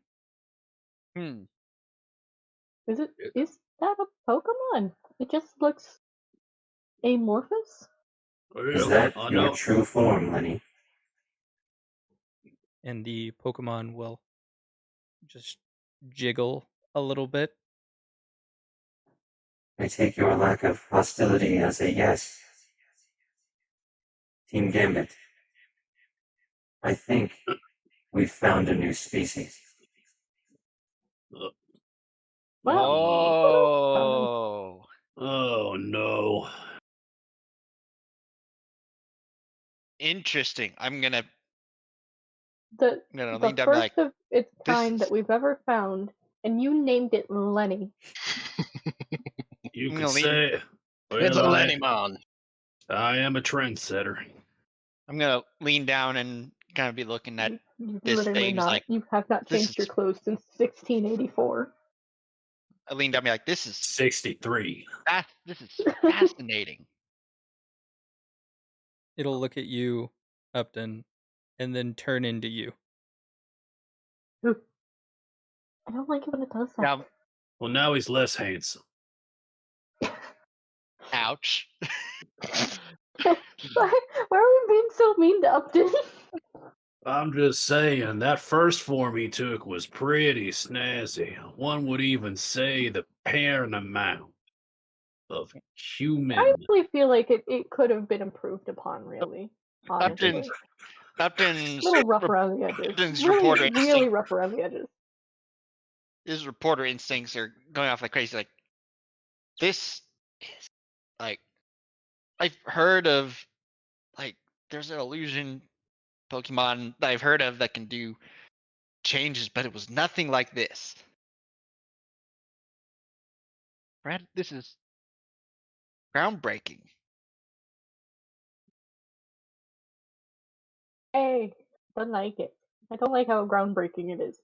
Is that a Pokemon? It just looks amorphous. Is that I your know. true form, Lenny? And the Pokemon will just jiggle a little bit. I take your lack of hostility as a yes. Team Gambit, I think we've found a new species. Well, Oh. Oh no. Interesting. I'm gonna the lean down and be first like, of its this kind is- that we've ever found, and you named it Lenny. You I'm could gonna lean- say, It's a well, Lennymon. I am a trendsetter. I'm gonna lean down and kind of be looking at You've this literally thing. not. Like, You have not this changed your is- clothes since 1684. I lean down and be like, this is 63. this is fascinating. It'll look at you, Upton, and then turn into you. I don't like it when it does that. Now, Well, now he's less handsome. ouch. Why are we being so mean to Upton? I'm just saying, that first form he took was pretty snazzy. One would even say the paramount of human. I really feel like it could have been improved upon, really. Honestly. Upton's A little rough around the edges. Upton's reporter Really, really instinct- rough around the edges. his reporter instincts are going off like crazy. Like, this is like, I've heard of, like, there's an illusion Pokemon that I've heard of that can do changes, but it was nothing like this. Brad, this is groundbreaking. Hey, don't like it. I don't like how groundbreaking it is.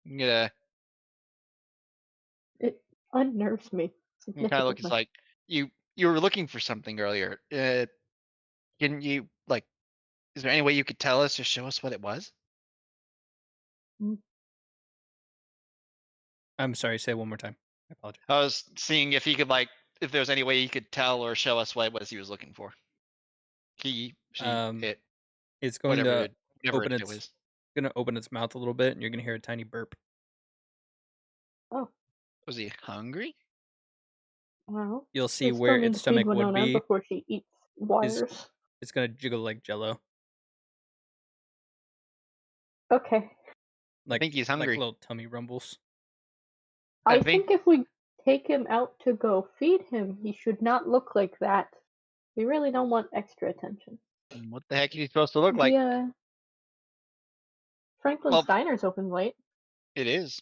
Yeah, It unnerves me you kind of look. It's significantly. like you were looking for something earlier. Can you, like? Is there any way you could tell us or show us what it was? I'm sorry, say it one more time. I apologize. I was seeing if he could, like, if there was any way he could tell or show us what it was he was looking for. He, she, it, It's going whatever, to whatever open it its was. gonna open its mouth a little bit, and you're gonna hear a tiny burp. Oh, Was he hungry? well. You'll see We still where need its to feed stomach would Winona be. before she eats wires. It's gonna jiggle like Jello, Okay. like think he's like hungry. little tummy rumbles. I I think- think if we take him out to go feed him, he should not look like that. We really don't want extra attention. What the heck is he supposed to look like? Yeah. Franklin Well- Steiner's open late. It is.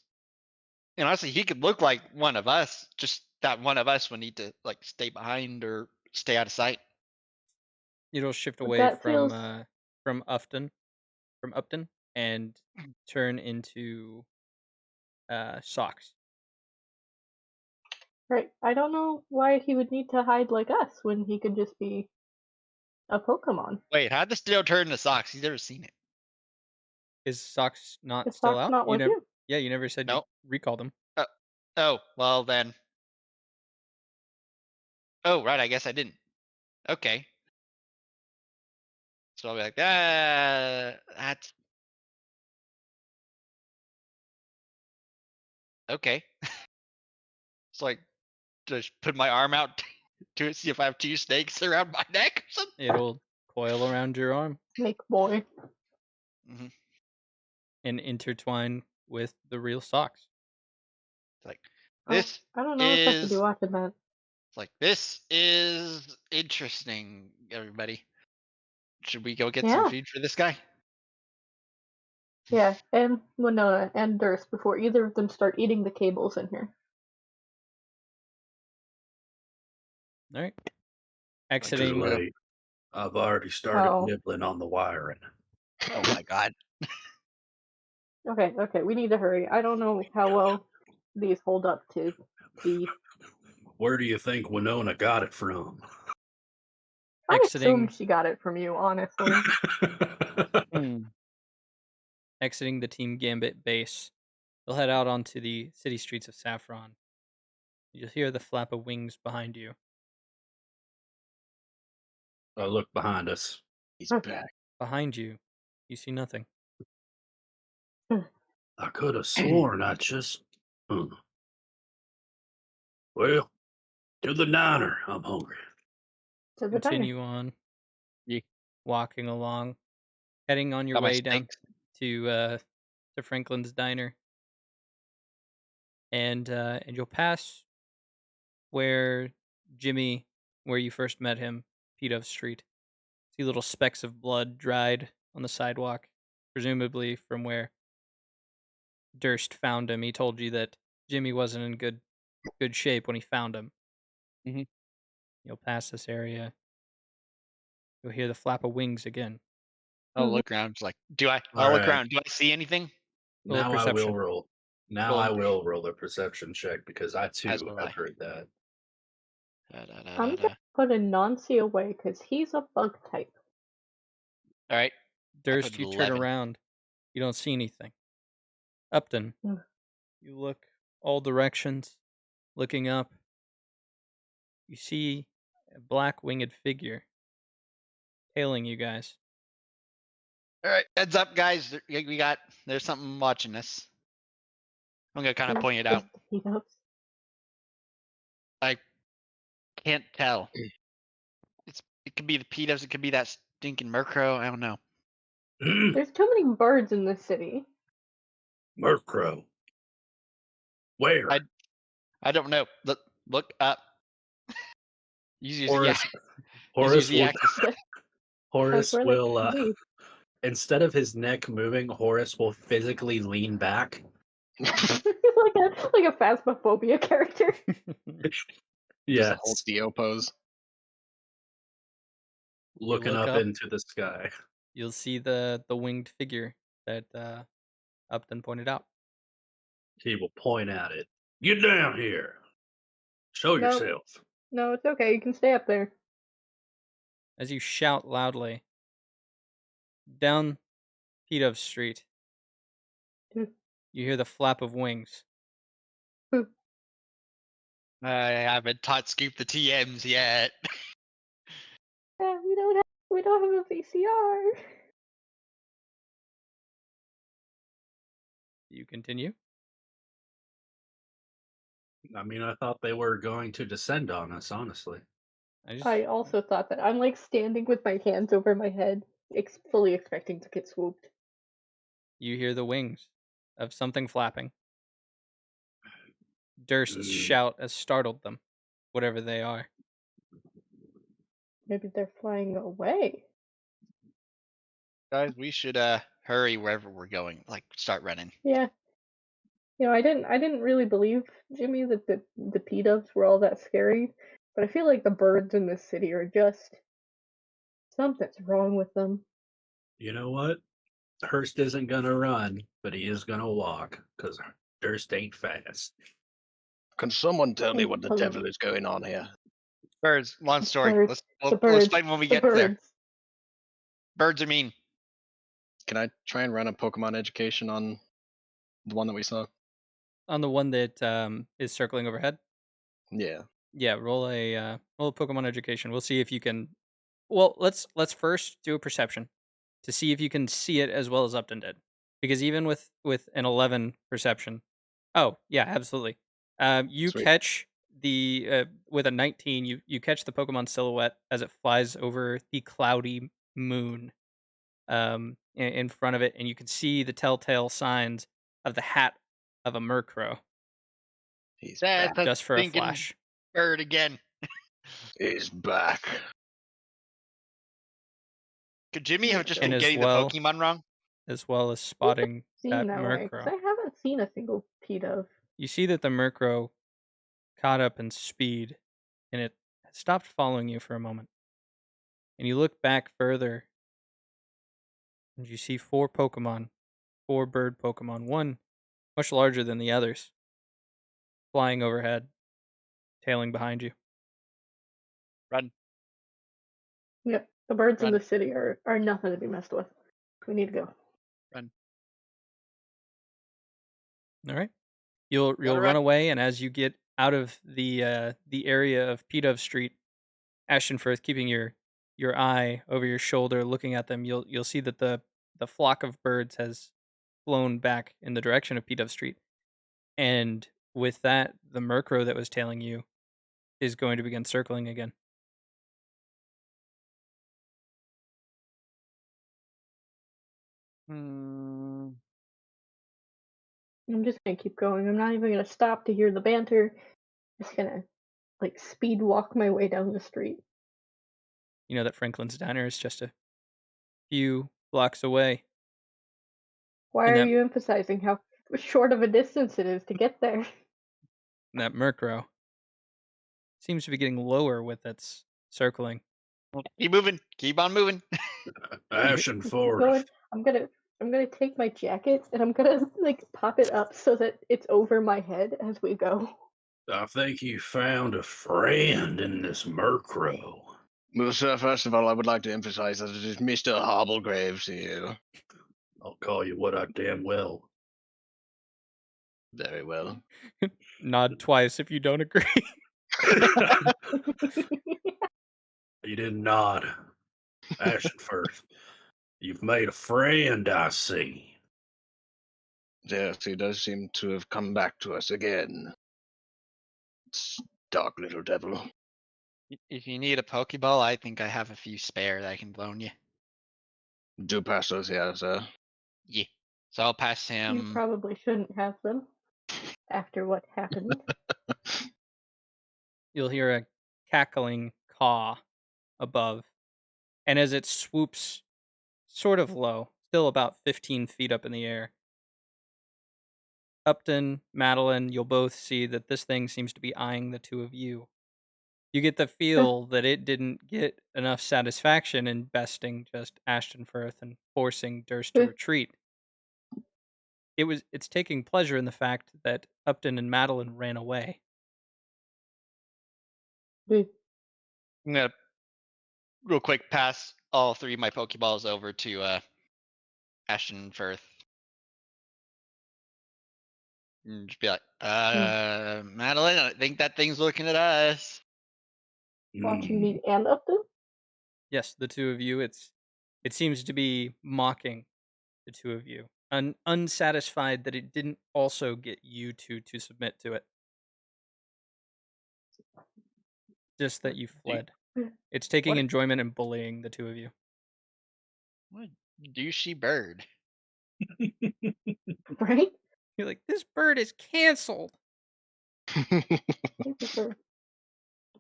And honestly, he could look like one of us. Just that one of us would need to, like, stay behind or stay out of sight. It'll shift But away that from feels- Upton, and turn into Socks. Right. I don't know why he would need to hide like us when he could just be a Pokemon. Wait, how'd this Ditto turn into Socks? He's never seen it. Is Socks not Is still Socks out? not with you? Yeah, you never said Nope. you recalled him. Oh, well then. Oh, right, I guess I didn't. Okay. So I'll be like, that's okay. It's like, just put my arm out to see if I have two snakes around my neck or something. It'll coil around your arm Snake boy. and intertwine with the real Socks. It's like, Oh, this I don't know if I should be is watching that. It's like, this is interesting, everybody. Should we go get some Yeah. food for this guy? Yeah, and Winona and Durst before either of them start eating the cables in here. All right. Too Exiting. late. I've already started Oh. nibbling on the wiring. Oh my god. Okay, we need to hurry. I don't know how well these hold up to the. Where do you think Winona got it from? I Exiting. assume she got it from you, honestly. Exiting the Team Gambit base, they'll head out onto the city streets of Saffron. You'll hear the flap of wings behind you. I look behind us. He's back. Behind you, you see nothing. I could have sworn I just. Well, to the diner. I'm hungry. To the diner. Continue on. Yeah. Walking along, heading on your Got my way down steaks. to Franklin's diner, and you'll pass where you first met him, Pedo Street. See little specks of blood dried on the sidewalk, presumably from where Durst found him. He told you that Jimmy wasn't in good shape when he found him. Mhm. You'll pass this area. You'll hear the flap of wings again. I'll Mhm. look around. It's like, I'll All look right. around. Do I see anything? Roll a Now I perception. will roll. Now Roll. I will roll a perception check because I too As will I. have heard that. I'm gonna put a Nancy away because he's a bug type. All right. Durst, put you turn 11. around. You don't see anything. Upton, Mm. you look all directions, looking up. You see a black winged figure tailing you guys. All right. Heads up, guys. There's something watching us. I'm going to kind of point it out. I can't tell. It could be the Pedos. It could be that stinking Murkrow. I don't know. There's too many birds in this city. Murkrow. Where? I don't know. Look up. Use Horace. Horace Horace will. Horace That's where they will. can be. Instead of his neck moving, Horace will physically lean back. like a phasmophobia character. Yes. Whole Dio pose. Looking look up up. into the sky. You'll see the winged figure that Upton pointed out. He will point at it. Get down here. Show Nope. yourself. No, it's okay. You can stay up there. As you shout loudly down Pedo Street, Hmm. you hear the flap of wings. I haven't taught Scoop the TMs yet. Yeah, we don't have a VCR. You continue. I mean, I thought they were going to descend on us, honestly. I also thought that. I'm like standing with my hands over my head, fully expecting to get swooped. You hear the wings of something flapping. Durst's Mm. shout has startled them, whatever they are. Maybe they're flying away. Guys, we should hurry wherever we're going. Like, start running. Yeah. I didn't really believe, Jimmy, that the P-dubs were all that scary, but I feel like the birds in this city are just something's wrong with them. You know what? Hurst isn't gonna run, but he is gonna walk, because Durst ain't fast. Can someone tell me Hey, what the hello. devil is going on here? Birds, long story. Birds, We'll explain when we get there. birds. Birds are mean. Can I try and run a Pokemon education on the one that we saw? On the one that is circling overhead? Yeah. Yeah, roll a Pokemon education. We'll see if you can. Well, let's first do a perception to see if you can see it as well as Upton did, because even with an 11 perception, oh yeah, absolutely. You Sweet. catch the with a 19, you catch the Pokemon silhouette as it flies over the cloudy moon, in front of it, and you can see the telltale signs of the hat of a Murkrow He's That's back. a just for a stinking flash. bird again. He's back. Could Jimmy have just And been as getting well- the Pokemon wrong? as well as spotting that Seem that way, 'cause Murkrow. I haven't seen a single P-Dove. You see that the Murkrow caught up in speed, and it stopped following you for a moment. And you look back further, and you see 4 Pokemon, 4 bird Pokemon, one much larger than the others, flying overhead, tailing behind you. Run. Yep, the birds in Run. the city are nothing to be messed with. We need to go. Run. All right, you'll Gotta run run. away, and as you get out of the area of P-Dove Street, Ashton Firth keeping your eye over your shoulder, looking at them, you'll see that the flock of birds has flown back in the direction of P-Dove Street, and with that, the Murkrow that was tailing you is going to begin circling again. Hmm. I'm just gonna keep going. I'm not even gonna stop to hear the banter. Just gonna like speed walk my way down the street. You know that Franklin's Diner is just a few blocks away. Why And are that- you emphasizing how short of a distance it is to get there? And that Murkrow seems to be getting lower with its circling. Keep moving. Keep on moving. Ashen Going, Forth. I'm gonna take my jacket and I'm gonna like pop it up so that it's over my head as we go. I think you found a friend in this Murkrow. Well, sir, first of all, I would like to emphasize that it is Mr. Hobblegraves here. I'll call you what I damn well. Very well. Nod twice if you don't agree. You didn't nod. Ashen Firth. You've made a friend, I see. Yes, he does seem to have come back to us again. Dark little devil. If you need a Pokeball, I think I have a few spare that I can loan you. Do pass those here, sir. Yeah. So I'll pass You him. probably shouldn't have them after what happened. You'll hear a cackling caw above, and as it swoops sort of low, still about 15 feet up in the air, Upton, Madeline, you'll both see that this thing seems to be eyeing the two of you. You get the feel that it didn't get enough satisfaction in besting just Ashton Firth and forcing Durst to retreat. It's taking pleasure in the fact that Upton and Madeline ran away. I'm gonna real quick pass all 3 of my Pokeballs over to Ashton Firth. And just be like, Madeline, I think that thing's looking at us. Watching me and Upton? Yes, the two of you. It seems to be mocking the two of you, unsatisfied that it didn't also get you two to submit to it. Just that you fled. It's taking What- enjoyment in bullying the two of you. What a douchey bird. Right? You're like, this bird is canceled.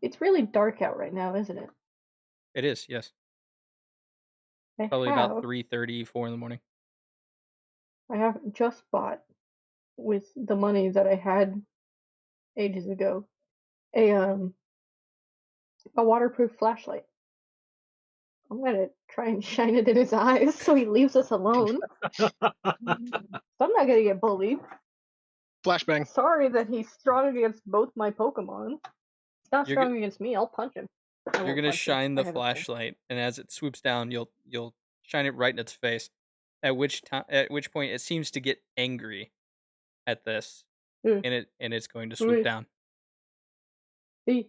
It's really dark out right now, isn't it? It is, yes. I Probably have, about 3:30, 4 in the morning. I have just bought with the money that I had ages ago a waterproof flashlight. I'm gonna try and shine it in his eyes so he leaves us alone. So I'm not gonna get bullied. Flashbang. Sorry that he's strong against both my Pokemon. He's not You're strong against me. I'll punch him. I You're won't gonna punch him. shine I the haven't been. flashlight, and as it swoops down, you'll shine it right in its face. At which point it seems to get angry at this, and it's going to swoop down. See,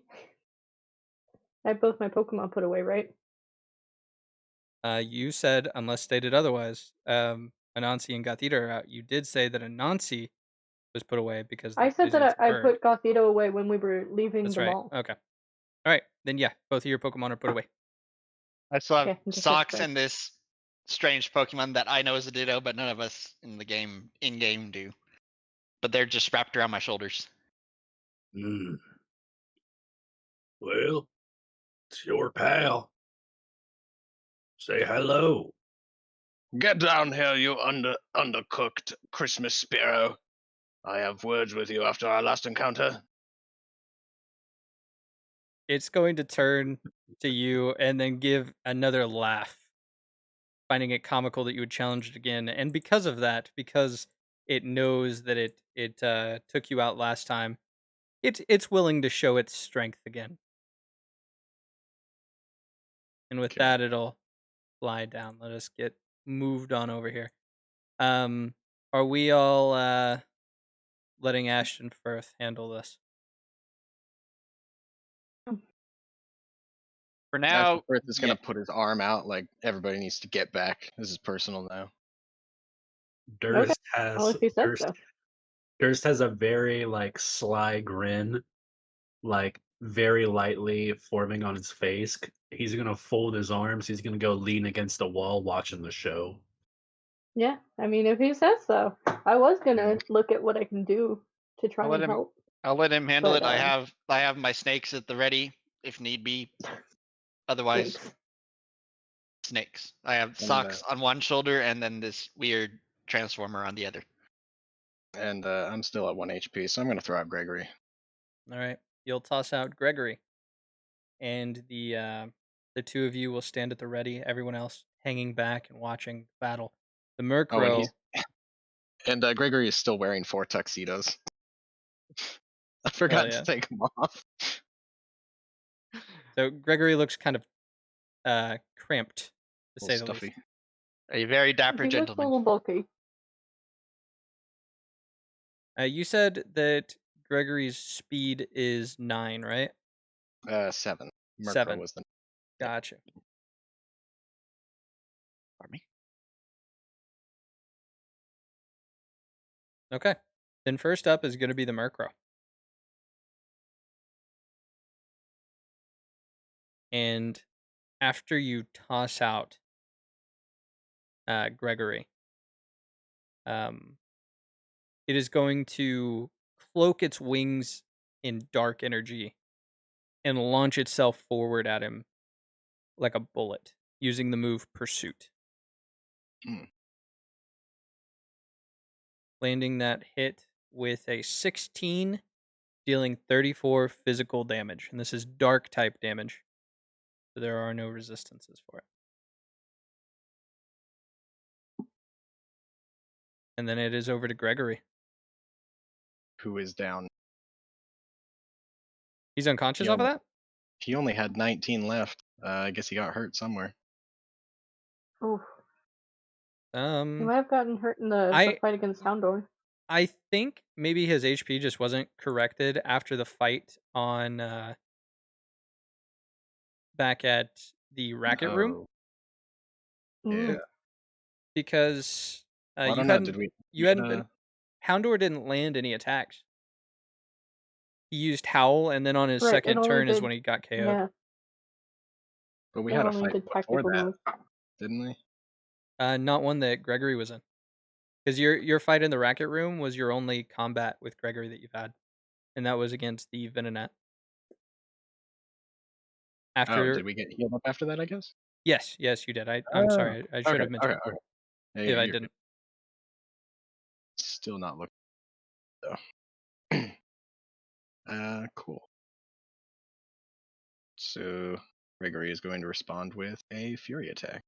I have both my Pokemon put away, right? You said, unless stated otherwise, Anansi and Gothita are out. You did say that Anansi was put away because I said is that its I bird. put Gothita away when we were leaving That's the right. mall. Okay. All right. Then yeah, both of your Pokemon are put away. I still have Okay, just Socks like- and this strange Pokemon that I know is a Ditto, but none of us in the game, in-game, do. But they're just wrapped around my shoulders. Hmm. Well, It's your pal. Say hello. Get down here, you undercooked Christmas sparrow. I have words with you after our last encounter. It's going to turn to you and then give another laugh, finding it comical that you would challenge it again. And because of that, because it knows that it took you out last time, it's willing to show its strength again. And with Okay. that, it'll fly down. Let us get moved on over here. Are we all letting Ashton Firth handle this? For Ashton now, Firth is going yeah. to put his arm out like everybody needs to get back. This is personal now. Durst Well, if he says so. Durst has a very like sly grin, like very lightly forming on his face. He's gonna fold his arms. He's gonna go lean against the wall watching the show. Yeah, I mean, if he says so. I was gonna look at what I can do to try I'll let and him- help. I'll let him handle But, it. I have my snakes at the ready if need be. Otherwise, Thanks. snakes. I have socks on one shoulder and then this weird transformer on the other. And I'm still at 1 HP, so I'm going to throw out Gregory. All right, you'll toss out Gregory, and the two of you will stand at the ready. Everyone else hanging back and watching the battle. The Murkrow. And Gregory is still wearing 4 tuxedos. I forgot to take them off. So Gregory looks kind of cramped, to say the Stuffy. least. A very dapper He looks a gentleman. little bulky. You said that Gregory's speed is 9, right? 7. Murkrow 7. was the. Gotcha. Pardon me? Okay. Then first up is going to be the Murkrow. And after you toss out Gregory, it is going to cloak its wings in dark energy and launch itself forward at him like a bullet, using the move Pursuit. Landing that hit with a 16, dealing 34 physical damage. And this is dark type damage, so there are no resistances for it. And then it is over to Gregory. Who is down. He's unconscious off of that? He only had 19 left. I guess he got hurt somewhere. Oof. He Um, might have gotten hurt in the fight against Houndor. I think maybe his HP just wasn't corrected after the fight on back at the racket room. Yeah. Because I you don't know. hadn't Did we? you hadn't been Houndor didn't land any attacks. He used Howl, and then on his second turn is when he got KO'd. Yeah. But we It had a only fight did before tactical that, moves. didn't we? Not one that Gregory was in. Because your fight in the racket room was your only combat with Gregory that you've had. And that was against the Venonat. Did we get healed up after that, I guess? Yes, you did. I'm sorry. I should have mentioned Okay. if I didn't. Still not looking though. Cool. So Gregory is going to respond with a Fury attack.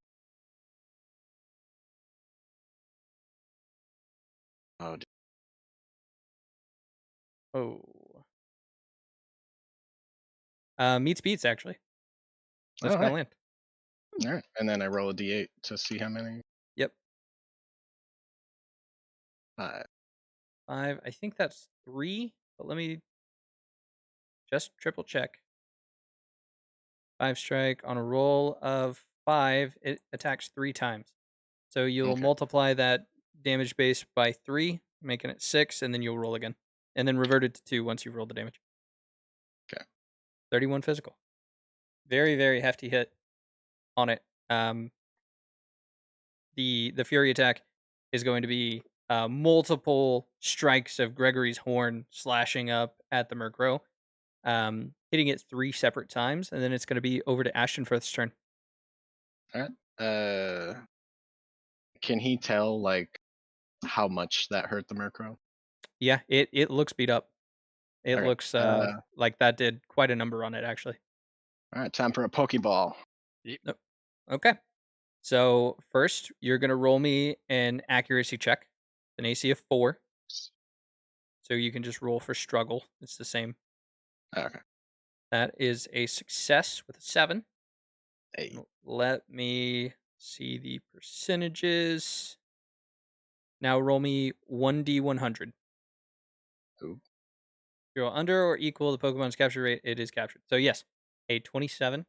Meets beats, actually. That's going to land. All right. And then I roll a d8 to see how many. Yep. 5. I think that's 3, but let me just triple check. 5 strike on a roll of 5. It attacks 3 times. So you'll multiply that damage base by 3, making it 6, and then you'll roll again. And then revert it to 2 once you've rolled the damage. Okay. 31 physical. Very, very hefty hit on it. The Fury attack is going to be multiple strikes of Gregory's horn slashing up at the Murkrow. hitting it 3 separate times, and then it's going to be over to Ashtonfirth's turn. All right. Can he tell like how much that hurt the Murkrow? Yeah, it looks beat up. It Okay. looks like that did quite a number on it, actually. All right, time for a Pokeball. Okay. So first, you're going to roll me an accuracy check, an AC of 4. So you can just roll for struggle. It's the same. Okay. That is a success with a 7. Hey. Let me see the percentages. Now roll me 1d100. Ooh. If you're under or equal the Pokemon's capture rate, it is captured. So yes, a 27.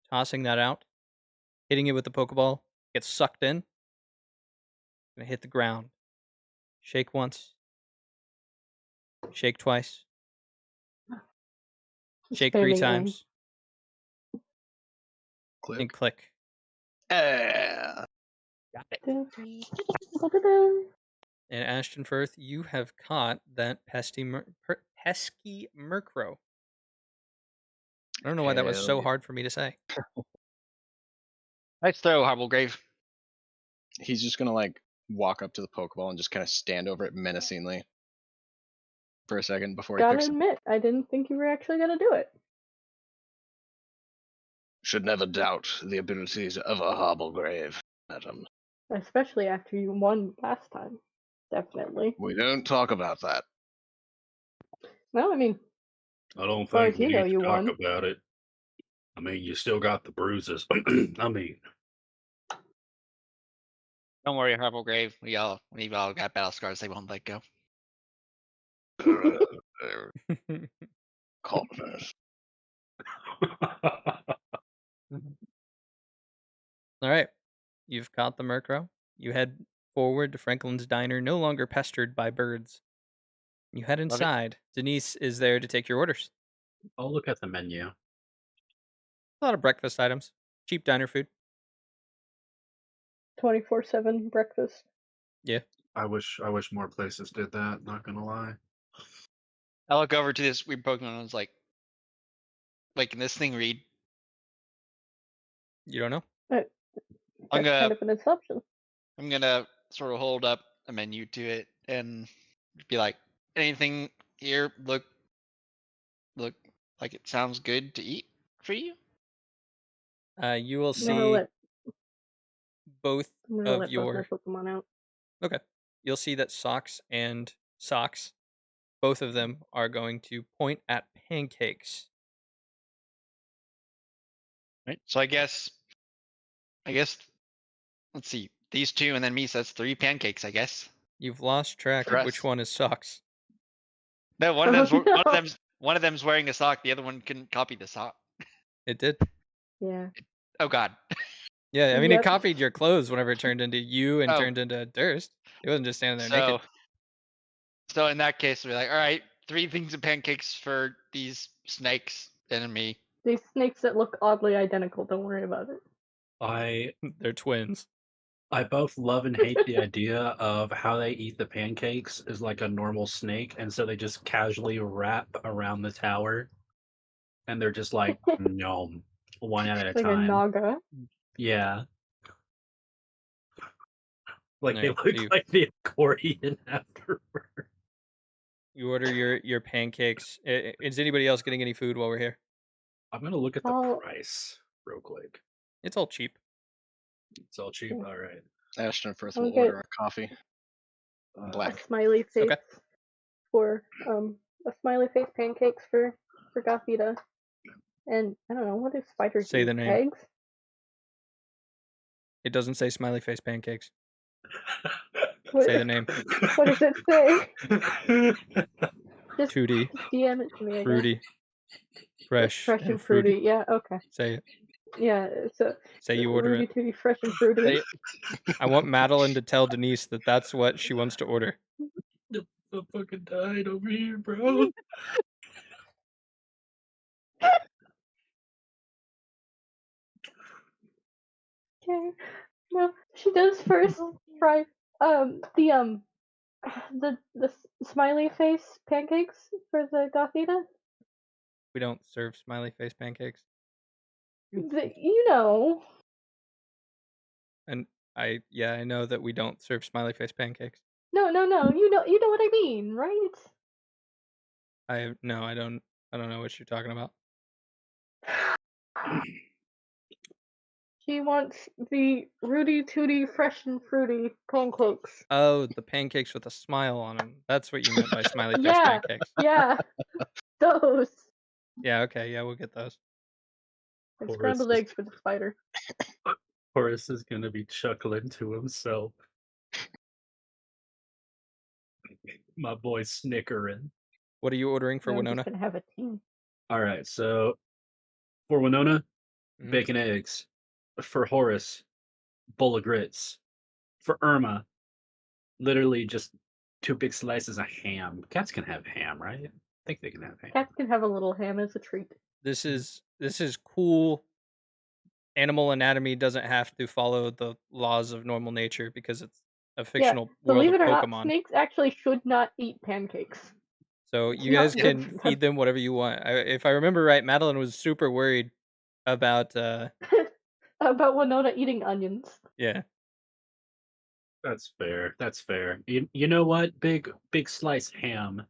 Tossing that out. Hitting it with the Pokeball. Gets sucked in. Gonna hit the ground. Shake once. Shake twice. Shake 3 Spamming times. Click. And click. Yeah. Got it. A. And Ashtonfirth, you have caught that pesky Murkrow. I don't know why that was Hell so yeah. hard for me to say. Nice throw, Harvillegrave. He's just gonna like walk up to the Pokeball and just kind of stand over it menacingly for a second before he Gotta picks it. admit, I didn't think you were actually gonna do it. Should never doubt the abilities of a Hobblegrave, madam. Especially after you won last time. Definitely. We don't talk about that. No, I mean, I don't far think as we you know, need to you talk won. about it. I mean, you still got the bruises. I mean, Don't worry, Harvillegrave. We've all got battle scars they won't let go. Confidence. All right. You've caught the Murkrow. You head forward to Franklin's Diner, no longer pestered by birds. You head it. inside. Denise is there to take your orders. I'll look at the menu. A lot of breakfast items. Cheap diner food. 24/7 breakfast. Yeah. I wish more places did that. Not gonna lie. I look over to this weird Pokemon and I was like, can this thing read? You don't know? That's I'm gonna kind of an assumption. I'm gonna sort of hold up a menu to it and be like, anything here look like it sounds good to eat for you? You will I'm gonna see let both I'm gonna of let both your... my Pokemon out. Okay. You'll see that Socks, both of them are going to point at pancakes. Right. So I guess let's see, these two and then me, so that's 3 pancakes, I guess. You've lost track For of us. which one is Socks. No, one Oh, of them's no. one of them's wearing a sock, the other one couldn't copy the sock. It did. Yeah. Oh god. Yeah, I mean, it Yep. copied your clothes whenever it turned into you and Oh. turned into Durst. It wasn't just standing there naked. So in that case, we're like, all right, 3 things of pancakes for these snakes and me. These snakes that look oddly identical, don't worry about it. They're twins. I both love and hate the idea of how they eat the pancakes is like a normal snake, and so they just casually wrap around the tower, and they're just like, nom, one at a Like a time. naga. Yeah. Like they Alright, look like the accordion afterward. You order your pancakes. Is anybody else getting any food while we're here? I'm gonna look at the Oh. price real quick. It's all cheap. It's all cheap. All right. Ashtonfirth I'll will get- order a coffee. Black. A smiley face Okay. for a smiley face pancakes for Gothita. And I don't know, what do spiders Say eat? the name. Eggs? It doesn't say smiley face pancakes. What, Say the name. what does it say? Just 2D. DM it to me, I guess. Fruity. Fresh. Fresh and fruity. Yeah, okay. Say it. Yeah, so Say you order Rudy it. Tooty fresh and fruity. Say it. I want Madeline to tell Denise that that's what she wants to order. I fucking died over here, bro. Okay. No, she does first try the smiley face pancakes for the Gothita. We don't serve smiley face pancakes. You know. And I know that we don't serve smiley face pancakes. No. You know what I mean, right? I don't know what you're talking about. She wants the Rudy Tooty Fresh and Fruity pancakes. Oh, the pancakes with a smile on them. That's what you meant by smiley face Yeah. pancakes. Yeah. Those. Yeah, okay, yeah, we'll get those. And Horace scrambled is- eggs for the spider. Horace is gonna be chuckling to himself. My boy snickering. What are you ordering for I'm Winona? just gonna have a tea. All right, so for Winona, Mhm. bacon eggs. For Horace, bowl of grits. For Irma, literally just 2 big slices of ham. Cats can have ham, right? I think they can have ham. Cats can have a little ham as a treat. This is cool. Animal anatomy doesn't have to follow the laws of normal nature because it's a fictional world Believe of it or not, Pokemon. snakes actually should not eat pancakes. So It's you not guys good can for them. feed them whatever you want. If I remember right, Madeline was super worried about About Winona eating onions. yeah. That's fair. That's fair. You know what? Big slice ham.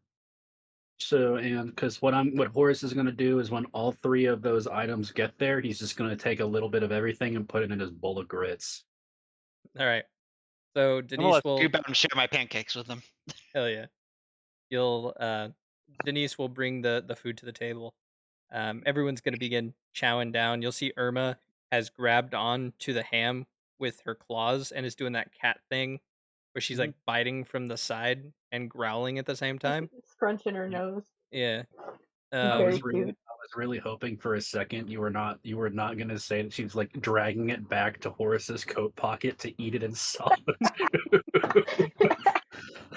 So and because what Horace is gonna do is when all 3 of those items get there, he's just gonna take a little bit of everything and put it in his bowl of grits. All right. So I'm gonna Denise let will scoop out and share my pancakes with them. hell yeah. You'll Denise will bring the food to the table. Everyone's gonna begin chowing down. You'll see Irma has grabbed on to the ham with her claws and is doing that cat thing where she's like biting from the side and growling at the same time. Scrunching her Yeah. nose. Yeah. Very I cute. was really hoping for a second you were not gonna say that she's like dragging it back to Horace's coat pocket to eat it in solitude.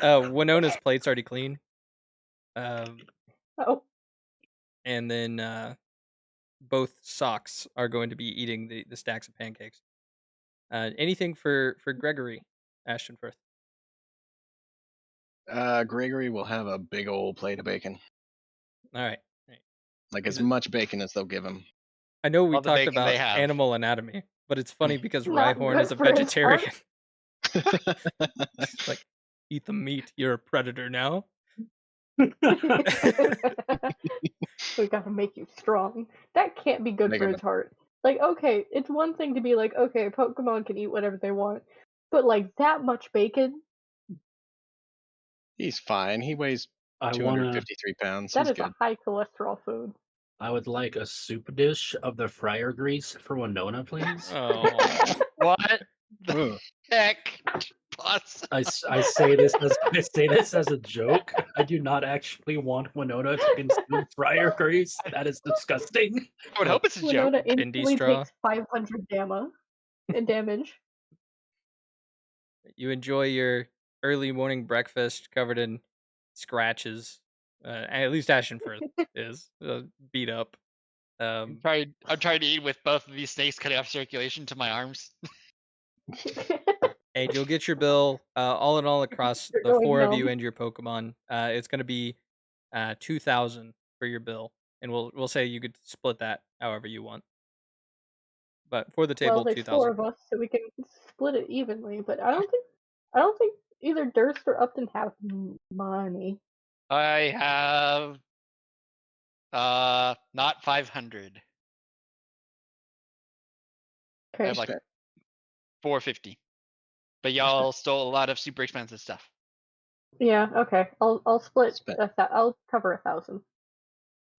Winona's plate's already clean. Oh, And then both socks are going to be eating the stacks of pancakes. Anything for Gregory Ashtonfirth? Gregory will have a big old plate of bacon, All right. like Is as it- much bacon as they'll give him. I know we All the talked bacon about they have. animal anatomy, but it's funny because Not Rhyhorn good is a for his vegetarian. heart. It's like, eat the meat. You're a predator now. We gotta make you strong. That can't be good Make for him his heart. Like, okay, it's one thing to be like, okay, Pokemon can eat whatever they want, but like that much bacon, He's fine. He weighs I wanna 253 pounds. that He's is good. a high cholesterol food. I would like a soup dish of the fryer grease for Winona, please. Oh, What the Ugh. heck? Plus, I say this as a joke. I do not actually want Winona to consume fryer grease. That is disgusting. I would hope it's a joke. Winona Bendy instantly straw. takes 500 damage. you enjoy your early morning breakfast covered in scratches. At least Ashtonfirth is beat up. I'm trying to eat with both of these snakes cutting off circulation to my arms. And you'll get your bill all in all across You're the going 4 of you numb. and your Pokemon. It's going to be 2,000 for your bill, and we'll say you could split that however you want. But for the table, Well, there's 4 2,000. of us, so we can split it evenly. But I don't think either Durst or Upton have money. I have not 500. I Okay. have like 450. But y'all stole a lot of super expensive stuff. Yeah. Okay. I'll split. Split. I'll cover 1,000.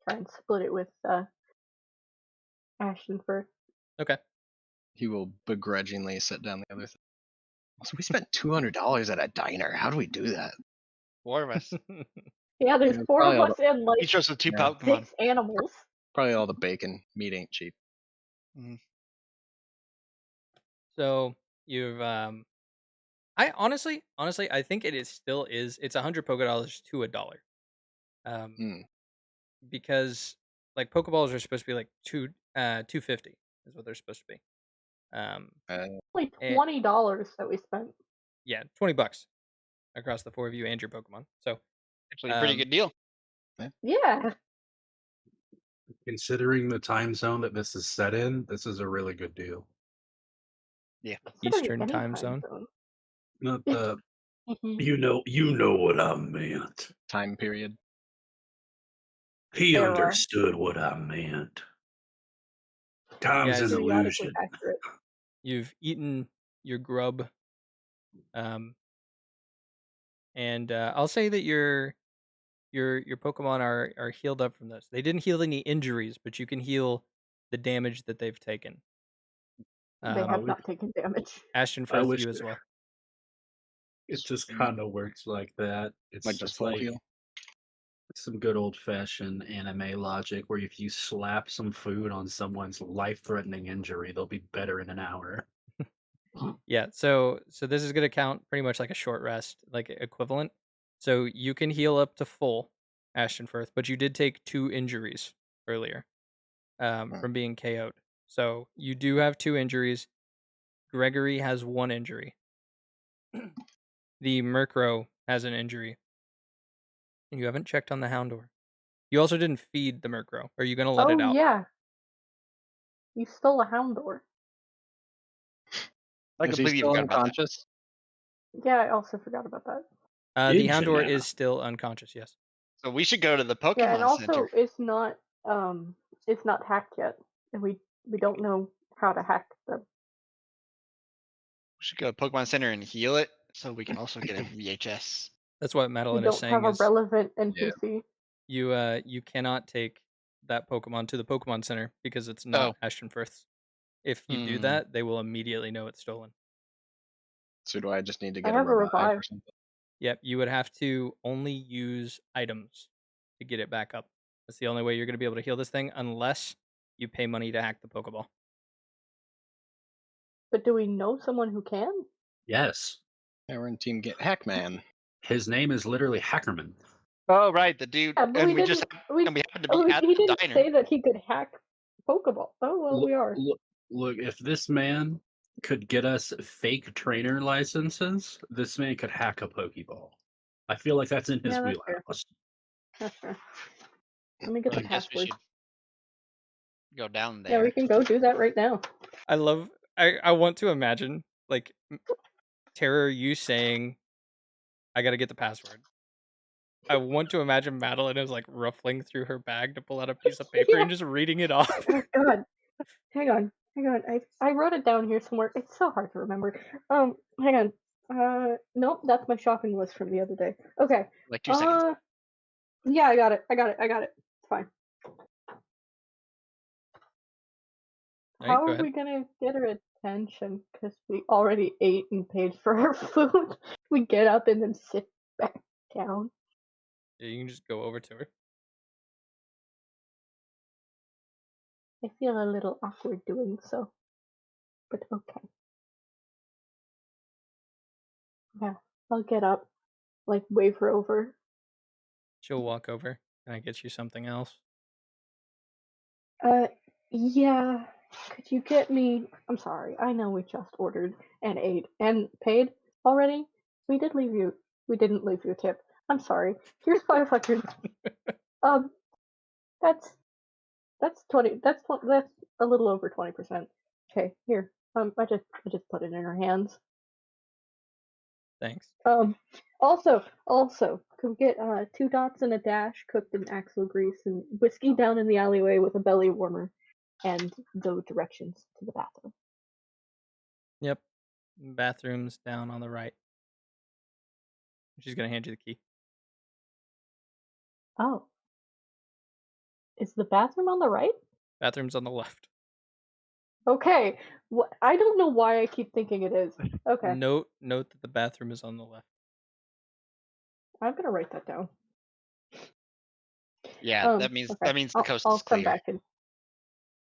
Try and split it with Ashton first. Okay. He will begrudgingly set down the other thing. Also, we spent $200 at a diner. How do we do that? 4 of us. Yeah, there's Yeah, 4 probably of all us and like Each of us with 2 Yeah. Pokemon. 6 animals. Probably all the bacon. Meat ain't cheap. So you've I honestly I think it is still is it's 100 Pokedollars to $1. Because like Pokeballs are supposed to be like 250 is what they're supposed to be. Only And- $20 that we spent. Yeah, $20 across the 4 of you and your Pokemon. So Actually, a pretty good deal. Yeah. Considering the time zone that this is set in, this is a really good deal. Eastern Any time zone. Not the you know what I meant. Time period. He There are. understood what I meant. Time's Guys, an Periodically illusion. accurate. You've eaten your grub, and I'll say that your Pokemon are healed up from this. They didn't heal any injuries, but you can heal the damage that they've taken. They have would- not taken damage. Ashton, I Firth, wish you as there- well. It just kind of works like that. It's Like just it's full like heal. some good old fashioned anime logic where if you slap some food on someone's life threatening injury, they'll be better in an hour. Yeah, so this is gonna count pretty much like a short rest, like equivalent. So you can heal up to full, Ashton Firth, but you did take 2 injuries earlier, from being KO'd. So you do have 2 injuries. Gregory has 1 injury. The Murkrow has an injury. And you haven't checked on the Houndour. You also didn't feed the Murkrow. Are you gonna let it Oh out? yeah. You stole a Houndour. I Is he completely still forgot about that. unconscious? Yeah, I also forgot about that. The Did Houndour you now? is still unconscious, yes. So we should go to the Pokemon Yeah, and also Center. it's not hacked yet, and we don't know how to hack them. We should go to Pokemon Center and heal it, so we can also get a VHS. That's what We Madeline is don't saying have a is relevant NPC. you cannot take that Pokemon to the Pokemon Center because it's not Ashton Firth's. If you do that, they will immediately know it's stolen. So do I just need to I get have a a revive revive. or something? Yep, you would have to only use items to get it back up. That's the only way you're going to be able to heal this thing unless you pay money to hack the Pokeball. But do we know someone who can? Yes. Yeah, we're in Team Hackman. His name is literally Hackerman. Oh right, the dude, Yeah, but and we we just didn't. and we happen to be at He the didn't diner. say that he could hack Pokeball. Oh well, we are. Look, if this man could get us fake trainer licenses, this man could hack a Pokeball. I feel like that's in his Yeah, that's fair. wheelhouse. That's fair. Let me get I the guess we password. should go down Yeah, there. we can go do that right now. I want to imagine, like, Terror, you saying, I gotta get the password. I want to imagine Madeline is, like, ruffling through her bag to pull out a piece of paper and just reading it off. Oh god. Hang on. I wrote it down here somewhere. It's so hard to remember. Hang on. Nope, that's my shopping list from the other day. Okay. Like 2 seconds. Yeah, I got it. It's fine. Right, How go are ahead. we gonna get her attention? Because we already ate and paid for our food. We get up and then sit back down. Yeah, you can just go over to her. I feel a little awkward doing so. But okay. Yeah, I'll get up, like wave her over. She'll walk over. Can I get you something else? Yeah. Could you get me? I'm sorry. I know we just ordered and ate and paid already. We didn't leave you a tip. I'm sorry. Here's 500. That's 20. That's a little over 20%. Okay, here. I just put it in her hands. Thanks. Also, could we get 2 dots and a dash cooked in axle grease and whiskey down in the alleyway with a belly warmer, and the directions to the bathroom. Yep. Bathroom's down on the right. She's gonna hand you the key. Oh. Is the bathroom on the right? Bathroom's on the left. Okay. I don't know why I keep thinking it is. Okay. Note that the bathroom is on the left. I'm gonna write that down. Yeah, that means the coast I'll is clear. come back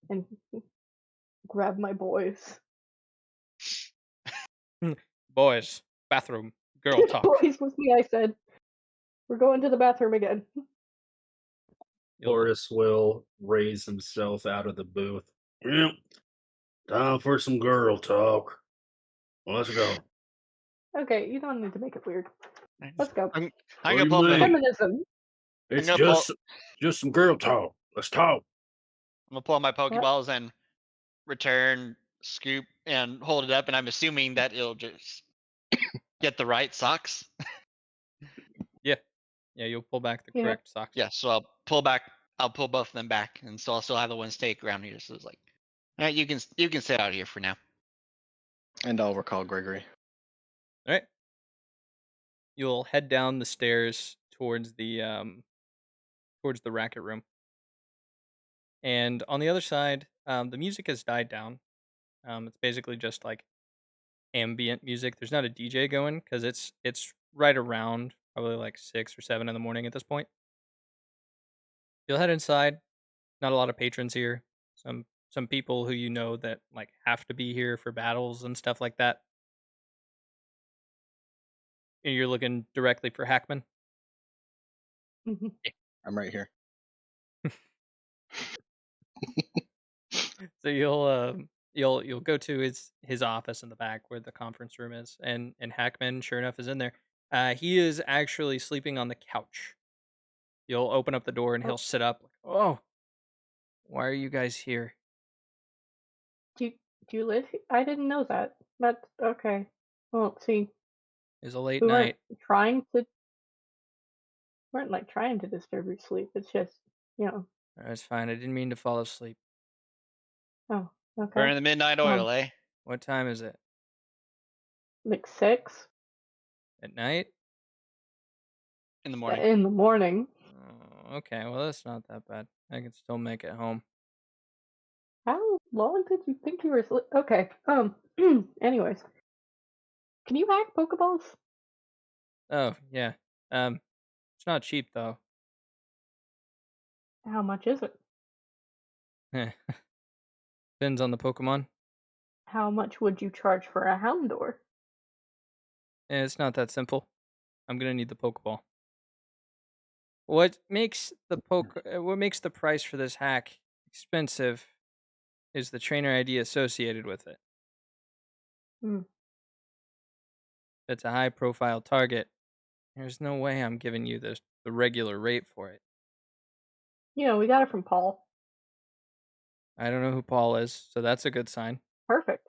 and grab my boys. Boys, bathroom, girl talk. Boys with me, I said. We're going to the bathroom again. Boris will raise himself out of the booth. Yep. Time for some girl talk. Let's go. Okay, you don't need to make it weird. Let's go. I'm What gonna do pull you up mean? Feminism. It's gonna just some girl talk. Let's talk. I'm gonna pull out my Pokeballs and return, scoop, and hold it up, and I'm assuming that it'll just get the right socks. Yeah, you'll pull back the Yeah. correct socks. Yeah, so I'll pull both of them back, and so I'll still have the one stake around here. So it's like, all right, you can sit out here for now. And I'll recall Gregory. All right. You'll head down the stairs towards the racket room. And on the other side, the music has died down. It's basically just like ambient music. There's not a DJ going because it's right around probably like 6 or 7 in the morning at this point. You'll head inside. Not a lot of patrons here. Some people who you know that like have to be here for battles and stuff like that. And you're looking directly for Hackman. Mhm. I'm right here. So you'll go to his office in the back where the conference room is, and Hackman, sure enough, is in there. He is actually sleeping on the couch. You'll open up the door and Oh. he'll sit up. Like, oh, why are you guys here? Do you live here? I didn't know that. That's okay. Well, see, It's a late we night. weren't like trying to disturb your sleep. It's just, you know. That's fine. I didn't mean to fall asleep. Oh, okay. Burning the midnight oil, eh? What time is it? Like 6 At night? In the morning. in the morning. Oh, okay, well that's not that bad. I can still make it home. How long did you think you were asleep? Okay. Anyways, can you hack Pokeballs? Oh yeah. It's not cheap though. How much is it? Depends on the Pokemon. How much would you charge for a Houndour? It's not that simple. I'm gonna need the Pokeball. What makes the price for this hack expensive is the trainer ID associated with it. Hmm. If it's a high profile target, there's no way I'm giving you the regular rate for it. You know, we got it from Paul. I don't know who Paul is, so that's a good sign. Perfect.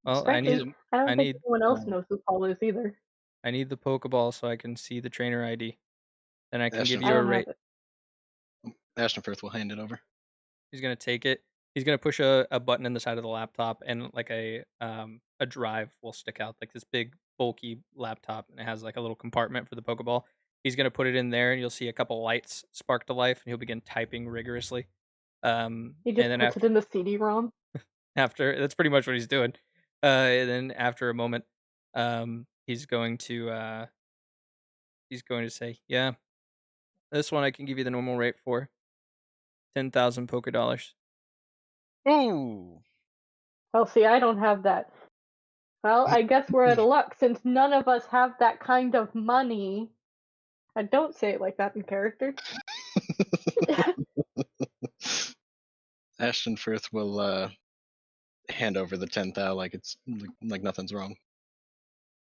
Well, I Frankly, need I don't I think need anyone else knows who Paul is either. the Pokeball so I can see the trainer ID. Then I can That's give fine. you I a don't rate. have it. Ashtonfirth will hand it over. He's gonna take it. He's gonna push a button in the side of the laptop, and like a drive will stick out, like this big bulky laptop, and it has like a little compartment for the Pokeball. He's gonna put it in there, and you'll see a couple lights spark to life, and he'll begin typing rigorously. He And just then puts it in the CD-ROM. after that's pretty much what he's doing. And then after a moment, he's going to say, "Yeah, this one I can give you the normal rate for 10,000 Poké-Dollars." Ooh. Well, see, I don't have that. Well, I guess we're out of luck since none of us have that kind of money. I don't say it like that in character. Ashtonfirth will hand over the 10,000 like it's like nothing's wrong.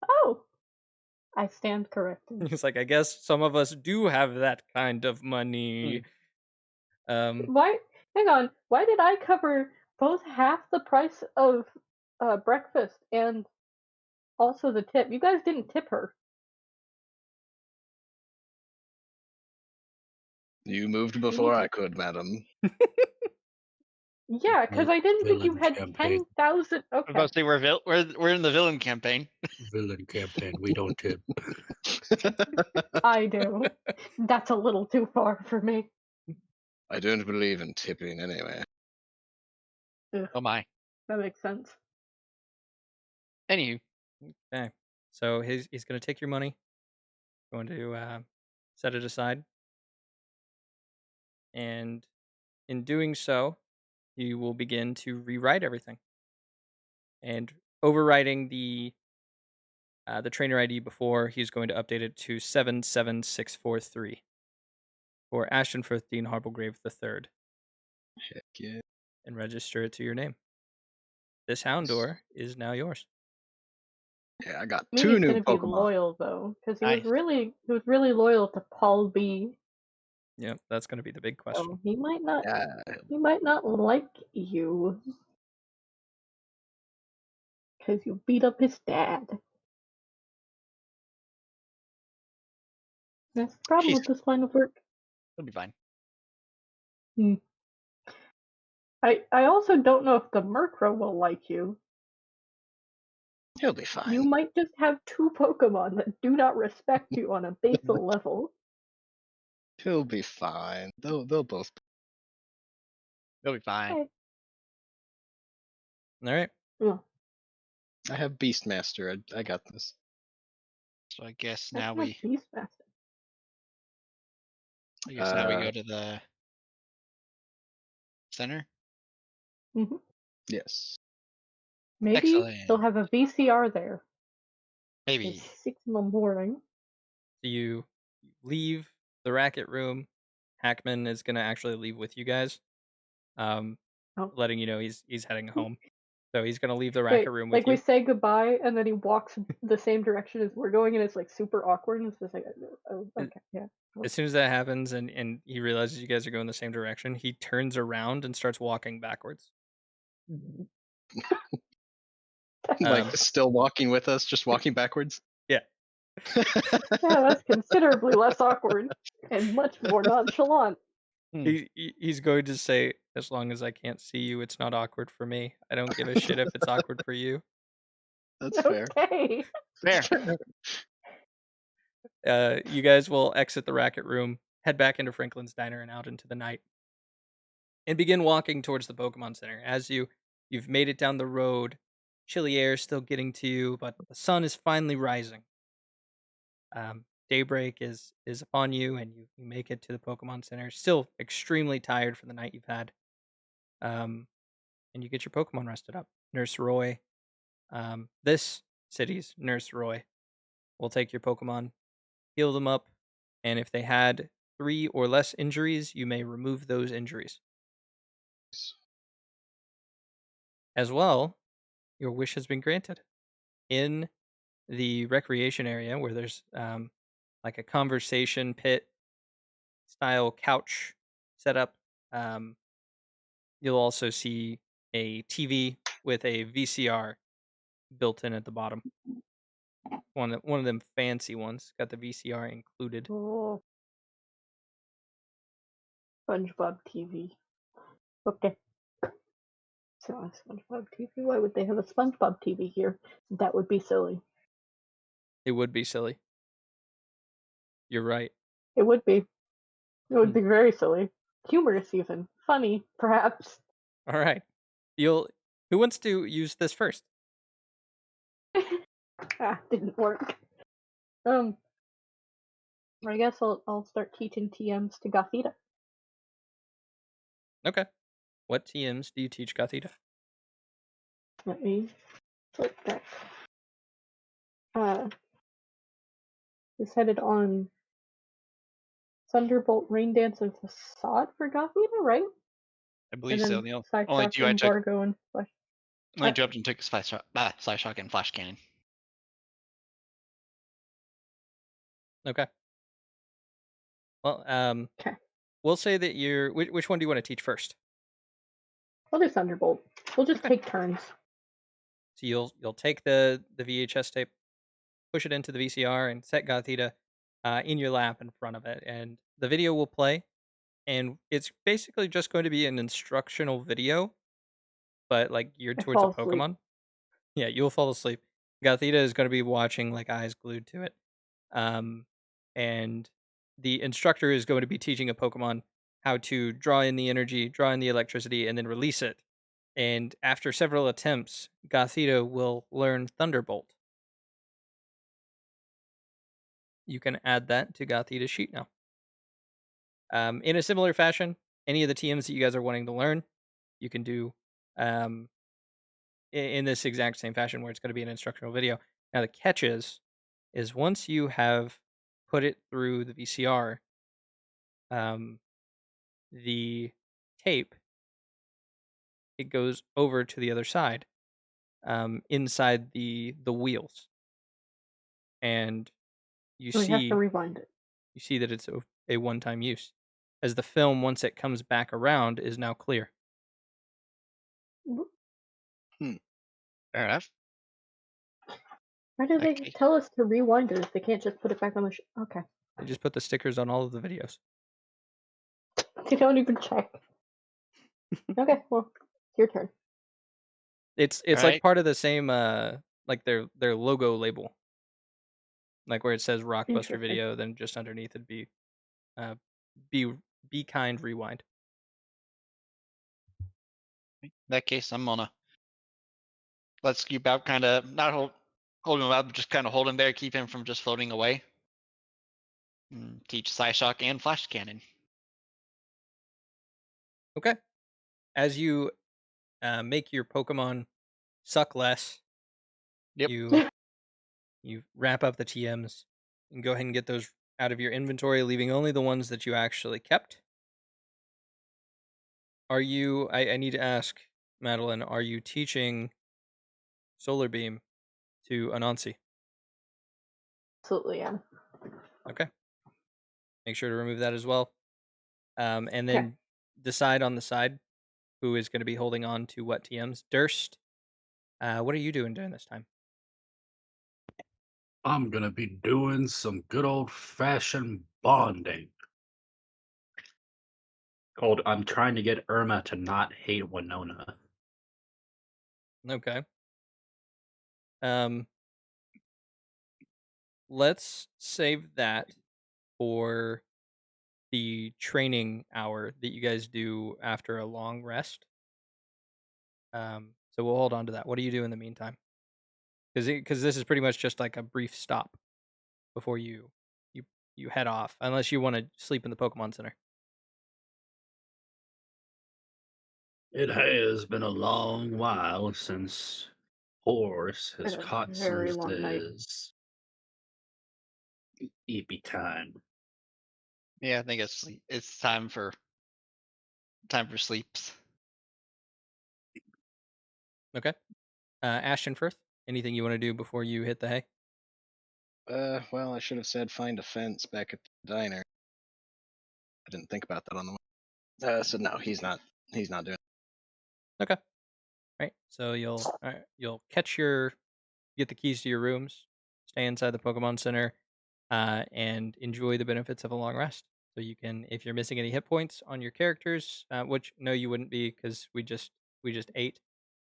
Oh, I stand corrected. He's like, "I guess some of us do have that kind of money." Why? Hang on. Why did I cover both half the price of breakfast and also the tip? You guys didn't tip her. You moved before I could, madam. Yeah, because I didn't think you Villain had campaign. 10,000. I was Okay. about to say we're in the villain campaign. Villain campaign. We don't tip. I do. That's a little too far for me. I don't believe in tipping anyway. Ugh, Oh my. that makes sense. Anywho, Okay, so he's going to take your money, going to set it aside, and in doing so, you will begin to rewrite everything, and overwriting the trainer ID before, he's going to update it to 77643 for Ashtonfirth Dean Harplegrave III, Heck yeah. and register it to your name. This Houndour is now yours. Yeah, I got Maybe 2 he's new gonna be Pokemon. loyal though, because he Nice. was really loyal to Paul B. Yeah, that's going to be the big question. So he might not. Yeah. He might not like you because you beat up his dad. That's the problem He's- with this line of work. It'll be fine. I also don't know if the Murkrow will like you. He'll be fine. You might just have two Pokemon that do not respect you on a basal level. He'll be fine. They'll both. It'll be fine. Okay. All right. Yeah, I have Beastmaster. I got this. So I guess that's now not we Beastmaster. go to the center. Yes. Maybe Excellent. they'll have a VCR there. Maybe. It's 6 in the morning. So you leave the racket room. Hackman is going to actually leave with you guys, letting you know he's heading home. So he's going to leave the racket room with Like we you. say goodbye, and then he walks the same direction as we're going, and it's like super awkward. And it's just like, oh, okay, yeah. As soon as that happens and he realizes you guys are going the same direction, he turns around and starts walking backwards. Like still walking with us, just walking backwards. Yeah. Yeah, that's considerably less awkward and much more nonchalant. He's going to say, as long as I can't see you, it's not awkward for me. I don't give a shit if it's awkward for you. That's fair. Okay. Fair. You guys will exit the racket room, head back into Franklin's Diner and out into the night, and begin walking towards the Pokemon Center. As you've made it down the road, chilly air is still getting to you, but the sun is finally rising. Daybreak is upon you, and you make it to the Pokemon Center. Still extremely tired from the night you've had. And you get your Pokemon rested up. Nurse Roy, this city's Nurse Roy, will take your Pokemon, heal them up, and if they had 3 or less injuries, you may remove those injuries. As well, your wish has been granted. In the recreation area where there's like a conversation pit style couch set up, you'll also see a TV with a VCR built in at the bottom. One of them fancy ones, got the VCR included. Oh. SpongeBob TV. Okay. So a SpongeBob TV. Why would they have a SpongeBob TV here? That would be silly. It would be silly. You're right. It would be. It would be very silly. Humorous even. Funny, perhaps. All right. Who wants to use this first? Didn't work. I guess I'll start teaching TMs to Gothita. Okay. What TMs do you teach Gothita? Let me flip back. Is headed on Thunderbolt, Rain Dance, and Facade for Gothita, right? I believe and so. then Neil. Side Only Shock, two I took. Embargo, and Flash. Only dropped and took Slash Shock and Flash Cannon. Okay. Well, Okay. we'll say that you're. Which one do you want to teach first? We'll do Thunderbolt. We'll just take turns. So you'll take the VHS tape, push it into the VCR, and set Gothita in your lap in front of it, and the video will play. And it's basically just going to be an instructional video, but like geared I towards a fall asleep. Pokemon. Yeah, you'll fall asleep. Gothita is going to be watching like eyes glued to it. And the instructor is going to be teaching a Pokemon how to draw in the energy, draw in the electricity, and then release it. And after several attempts, Gothita will learn Thunderbolt. You can add that to Gothita's sheet now. In a similar fashion, any of the TMs that you guys are wanting to learn, you can do in this exact same fashion where it's going to be an instructional video. Now the catch is once you have put it through the VCR, the tape, it goes over to the other side, inside the wheels, and you We have see to rewind it. that it's a one-time use. as the film, once it comes back around, is now clear. Fair enough. Why do they Okay. tell us to rewind it if they can't just put it back on the Okay. They just put the stickers on all of the videos. They don't even check. Okay, well, it's your turn. It's All like right. part of the same like their logo label. Like where it says Rockbuster Interesting. Video, then just underneath it'd be be kind rewind. In that case, I'm gonna let Scoop out, kind of not hold him up, just kind of hold him there, keep him from just floating away. Teach Psyshock and Flash Cannon. Okay. As you make your Pokemon suck less, Yep. you wrap up the TMs and go ahead and get those out of your inventory, leaving only the ones that you actually kept. Are you? I need to ask, Madeline. Are you teaching Solar Beam to Anansi? Absolutely, yeah. Okay. Make sure to remove that as well. And Okay. then decide on the side who is going to be holding on to what TMs. Durst, what are you doing during this time? I'm gonna be doing some good old fashioned bonding. I'm trying to get Irma to not hate Winona. Okay. Let's save that for the training hour that you guys do after a long rest. So we'll hold on to that. What do you do in the meantime? Because this is pretty much just like a brief stop before you head off, unless you want to sleep in the Pokemon Center. It has been a long while since Horse has Been a caught some very of long night. his eepy time. Yeah, I think it's time for sleeps. Okay. Ashton Firth, anything you want to do before you hit the hay? Well, I should have said find a fence back at the diner. I didn't think about that on the way. So no, he's not doing it. Okay. Right. So you'll get the keys to your rooms, stay inside the Pokemon Center, and enjoy the benefits of a long rest. So you can, if you're missing any hit points on your characters, which no, you wouldn't be because we just ate.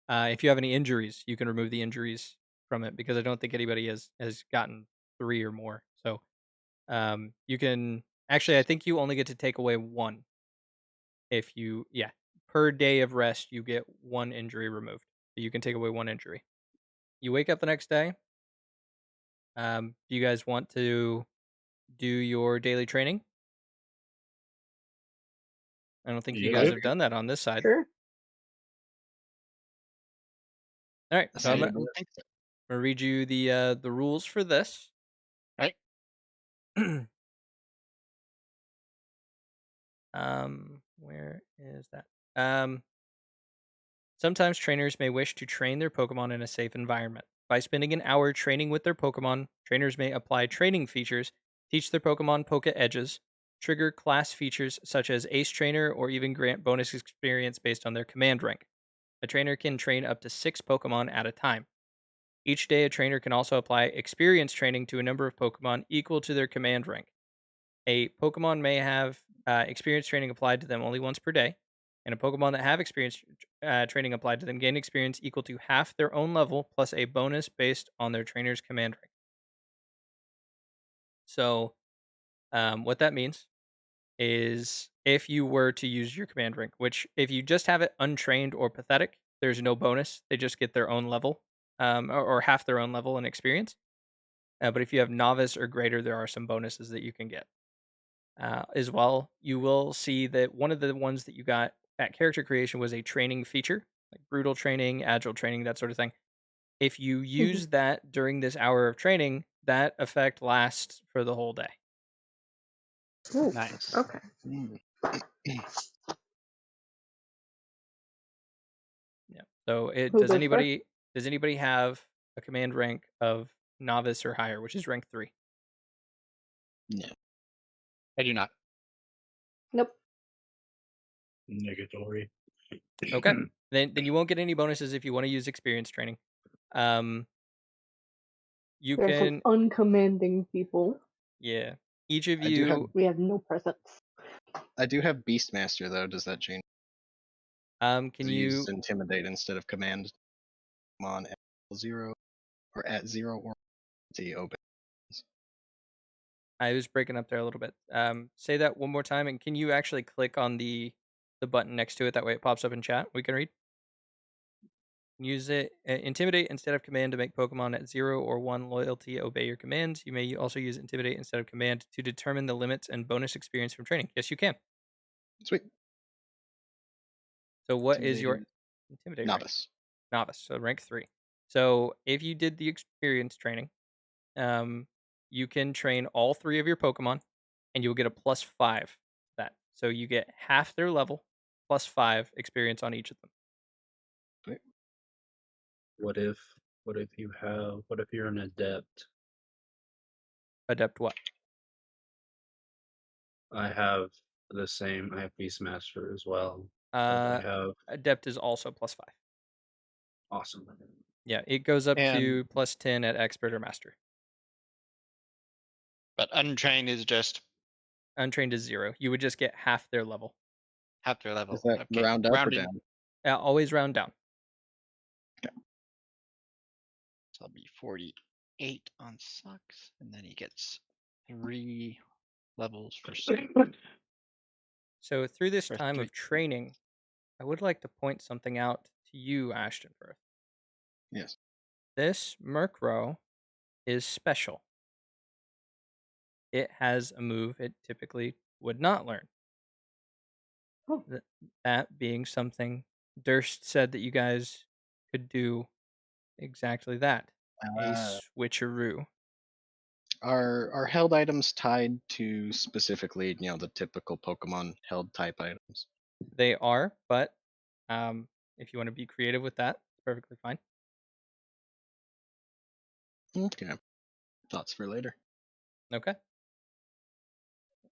If you have any injuries, you can remove the injuries from it because I don't think anybody has gotten 3 or more. So you can actually, I think you only get to take away 1 if you per day of rest you get 1 injury removed. So you can take away 1 injury. You wake up the next day. Do you guys want to do your daily training? I don't think you guys Yep. have done that on this side. Sure. All right, so I I'm don't gonna think so. read you the rules for this. Right. Where is that? Sometimes trainers may wish to train their Pokemon in a safe environment. By spending an hour training with their Pokemon, trainers may apply training features, teach their Pokemon Poke Edges, trigger class features such as Ace Trainer, or even grant bonus experience based on their command rank. A trainer can train up to 6 Pokemon at a time. Each day, a trainer can also apply experience training to a number of Pokemon equal to their command rank. A Pokemon may have experience training applied to them only once per day, and a Pokemon that have experience training applied to them gain experience equal to half their own level plus a bonus based on their trainer's command rank. So, what that means is if you were to use your command rank, which if you just have it untrained or pathetic, there's no bonus. They just get their own level, or half their own level in experience. But if you have novice or greater, there are some bonuses that you can get. As well, you will see that one of the ones that you got at character creation was a training feature, like brutal training, agile training, that sort of thing. If you use that during this hour of training, that effect lasts for the whole day. Ooh, Nice. okay. Yeah. So Who does goes anybody have a command rank of novice or higher, which is rank 3? No. I do not. Nope. Negatory. Okay. Then you won't get any bonuses if you want to use experience training. You There's some can uncommanding people. yeah. Each of I do have you We have no presence. I do have Beastmaster though. Does that change? can To you use Intimidate instead of Command? Come on, at 0 or at 0 or T open. I was breaking up there a little bit. Say that one more time, and can you actually click on the button next to it? That way it pops up in chat. We can read. Use it. Intimidate instead of command to make Pokemon at 0 or 1 loyalty obey your commands. You may also use Intimidate instead of command to determine the limits and bonus experience from training. Yes, you can. Sweet. So what is your Intimidate Intimidate rank? Novice. Novice, so rank 3. So if you did the experience training, you can train all 3 of your Pokemon, and you'll get a +5 to that. So you get half their level, +5 experience on each of them. Sweet. What if you're an adept? Adept what? I have the same. I have Beastmaster as well. But I have Adept is also +5. awesome. Yeah, it goes up And to +10 at expert or master. but untrained is just Untrained is 0. You would just get half their level. half their level. Is that Okay. round up or Rounded. down? Always round down. So I'll be 48 on sucks, and then he gets 3 levels for So through this For time 3. of training, I would like to point something out to you, Ashton Firth. Yes. This Murkrow is special. It has a move it typically would not learn. Oh. That being something Durst said that you guys could do exactly that. A switcheroo. Are held items tied to specifically, the typical Pokemon held type items? They are, but if you want to be creative with that, it's perfectly fine. Okay. Thoughts for later. Okay.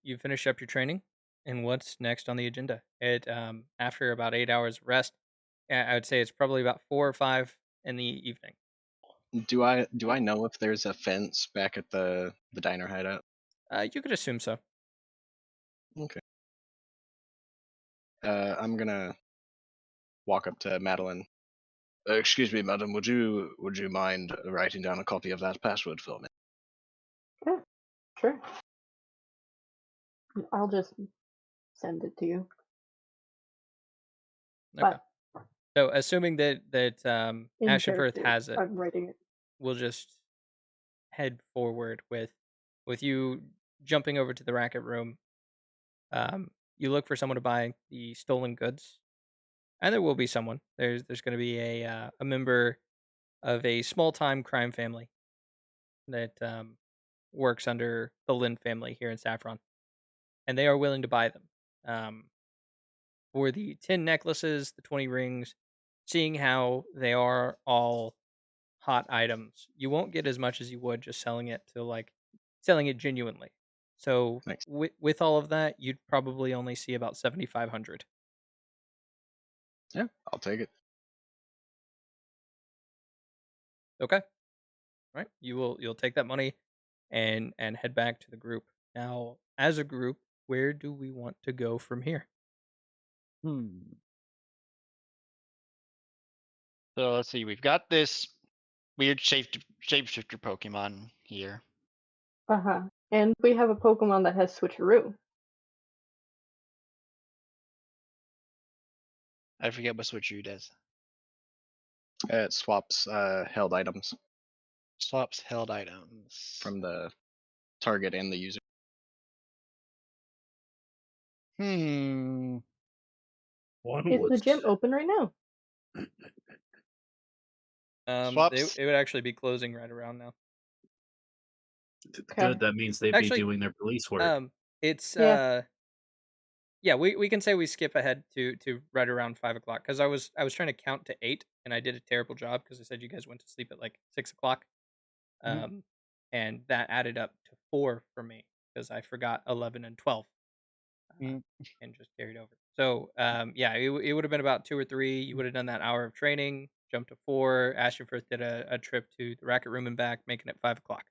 You finish up your training, and what's next on the agenda? It after about 8 hours of rest, I would say it's probably about 4 or 5 in the evening. Do I know if there's a fence back at the diner hideout? You could assume so. Okay. I'm gonna walk up to Madeline. Excuse me, madam. Would you mind writing down a copy of that password for me? Yeah, sure. I'll just send it to you. Okay. But So assuming that in Ashen Firth character, has it, I'm writing it. we'll just head forward with you jumping over to the racket room. You look for someone to buy the stolen goods, and there will be someone. There's going to be a member of a small time crime family that works under the Lin family here in Saffron, and they are willing to buy them. For the 10 necklaces, the 20 rings, seeing how they are all hot items, you won't get as much as you would just selling it genuinely. So Thanks. with all of that, you'd probably only see about 7,500. Yeah, I'll take it. Okay. All right. You'll take that money and head back to the group. Now, as a group, where do we want to go from here? So let's see. We've got this weird shapeshifter Pokemon here. And we have a Pokemon that has switcheroo. I forget what Switcheroo does. It swaps held items Swaps held items. from the target and the user. One Is would the gym open right now? Swaps. It would actually be closing right around now. Okay. Good. That means they'd Actually, be doing their police work. It's Yeah. yeah, we can say we skip ahead to right around 5 o'clock because I was trying to count to 8 and I did a terrible job because I said you guys went to sleep at like 6 o'clock, and that added up to 4 for me because I forgot 11 and 12, Mm. and just carried over. So, yeah, it would have been about 2 or 3. You would have done that hour of training, jumped to 4. Ashton first did a trip to the racket room and back, making it 5 o'clock.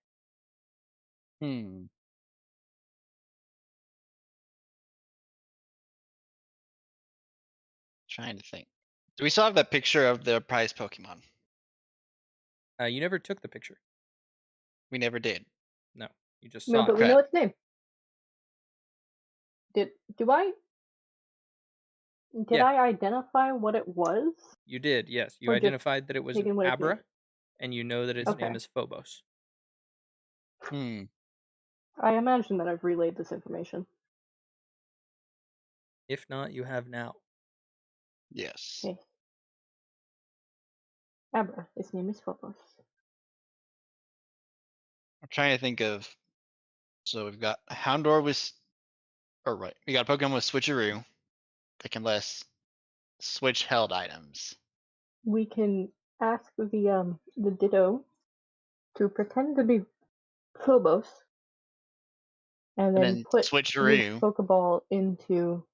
Hmm. Trying to think. Do we still have that picture of the prize Pokemon? You never took the picture. We never did. No, you just No, saw but it. we know Crap. its name. Do I? Did Yeah. I identify what it was? You did, yes. You Or just identified that it was an taking what its name Abra, is? and you know that its name Okay. is Phobos. Hmm. I imagine that I've relayed this information. If not, you have now. Yes. Okay. Abra, its name is Phobos. I'm trying to think of. So we've got Houndour with, or right, we got a Pokemon with Switcheroo that can let us switch held items. We can ask the Ditto to pretend to be Phobos, and And then then put his Switcheroo. Pokeball into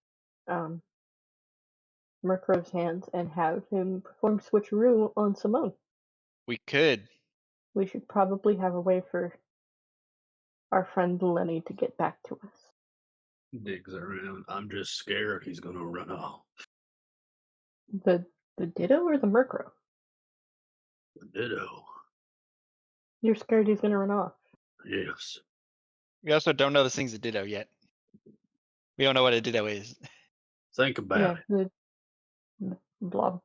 Murkrow's hands and have him perform Switcheroo on Simone. We could. We should probably have a way for our friend Lenny to get back to us. Digs around. I'm just scared he's gonna run off. The Ditto or the Murkrow? Ditto. You're scared he's gonna run off. Yes. We also don't know the thing's a Ditto yet. We don't know what a Ditto is. Think about Yeah, it. the blob.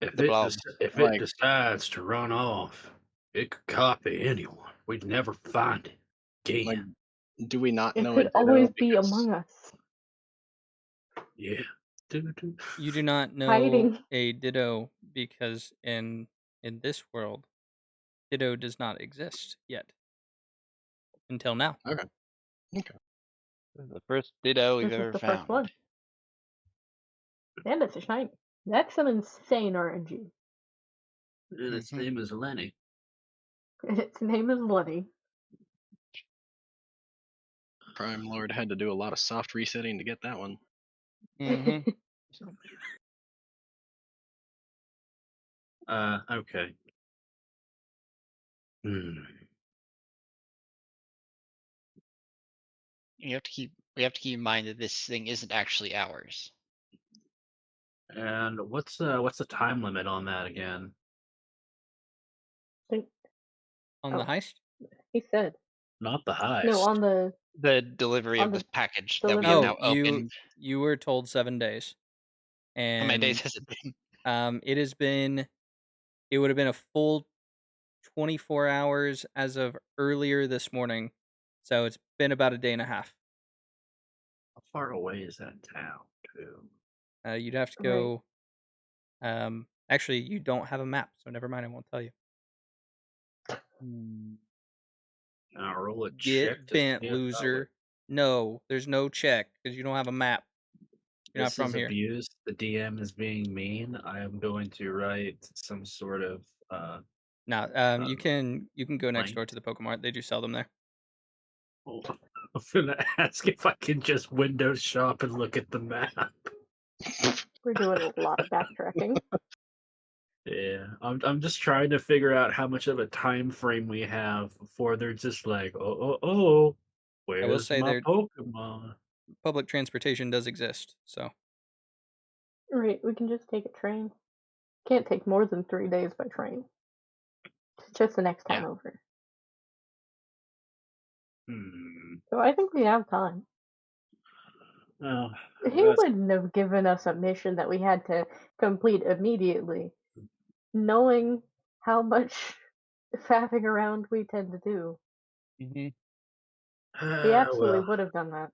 If The blob. if Like- it decides to run off, it could copy anyone. We'd never find it again. Like, do we not It know could a Ditto always be because- among us. Yeah. You do not know Hiding. a Ditto because in this world, Ditto does not exist yet. Until now. Okay. The first Ditto we've This is ever the found. first one. And it's a shiny. That's some insane RNG. And its Mhm. name is Lenny. And its name is Lenny. Prime Lord had to do a lot of soft resetting to get that one. Mm-hmm. Okay. Hmm. We have to keep in mind that this thing isn't actually ours. And what's the time limit on that again? On the Oh. heist? He said. Not the heist. No, on the The delivery On of the this package that we delivery. have now opened. You were told 7 days. And How many days has it been? it would have been a full 24 hours as of earlier this morning. So it's been about a day and a half. How far away is that town, too? You'd have to go. Actually, you don't have a map, so never mind. I won't tell you. I'll roll a check Get to bent, see if that loser. No, there's no check because you don't have a map. You're not This from is here. abuse. The DM is being mean. I am going to write some sort of No, you can go next link. door to the Pokemart. They do sell them there. I'm gonna ask if I can just window shop and look at the map. We're doing a lot of backtracking. Yeah, I'm just trying to figure out how much of a time frame we have before they're just like, oh, where's say my they're- Pokemon? Public transportation does exist, so Right, we can just take a train. Can't take more than 3 days by train. It's just the next town over. So I think we have time. Oh, He that's- wouldn't have given us a mission that we had to complete immediately, knowing how much faffing around we tend to do. He absolutely well, would have done that.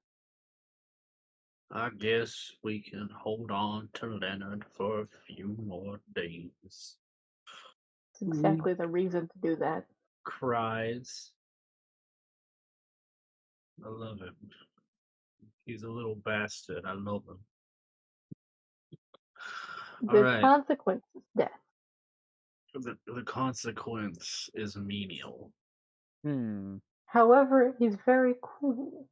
I guess we can hold on to Leonard for a few more days. It's exactly the reason to do that. Cries. I love him. He's a little bastard. I love him. The All right. consequence is death. The consequence is menial. However, he's very cool,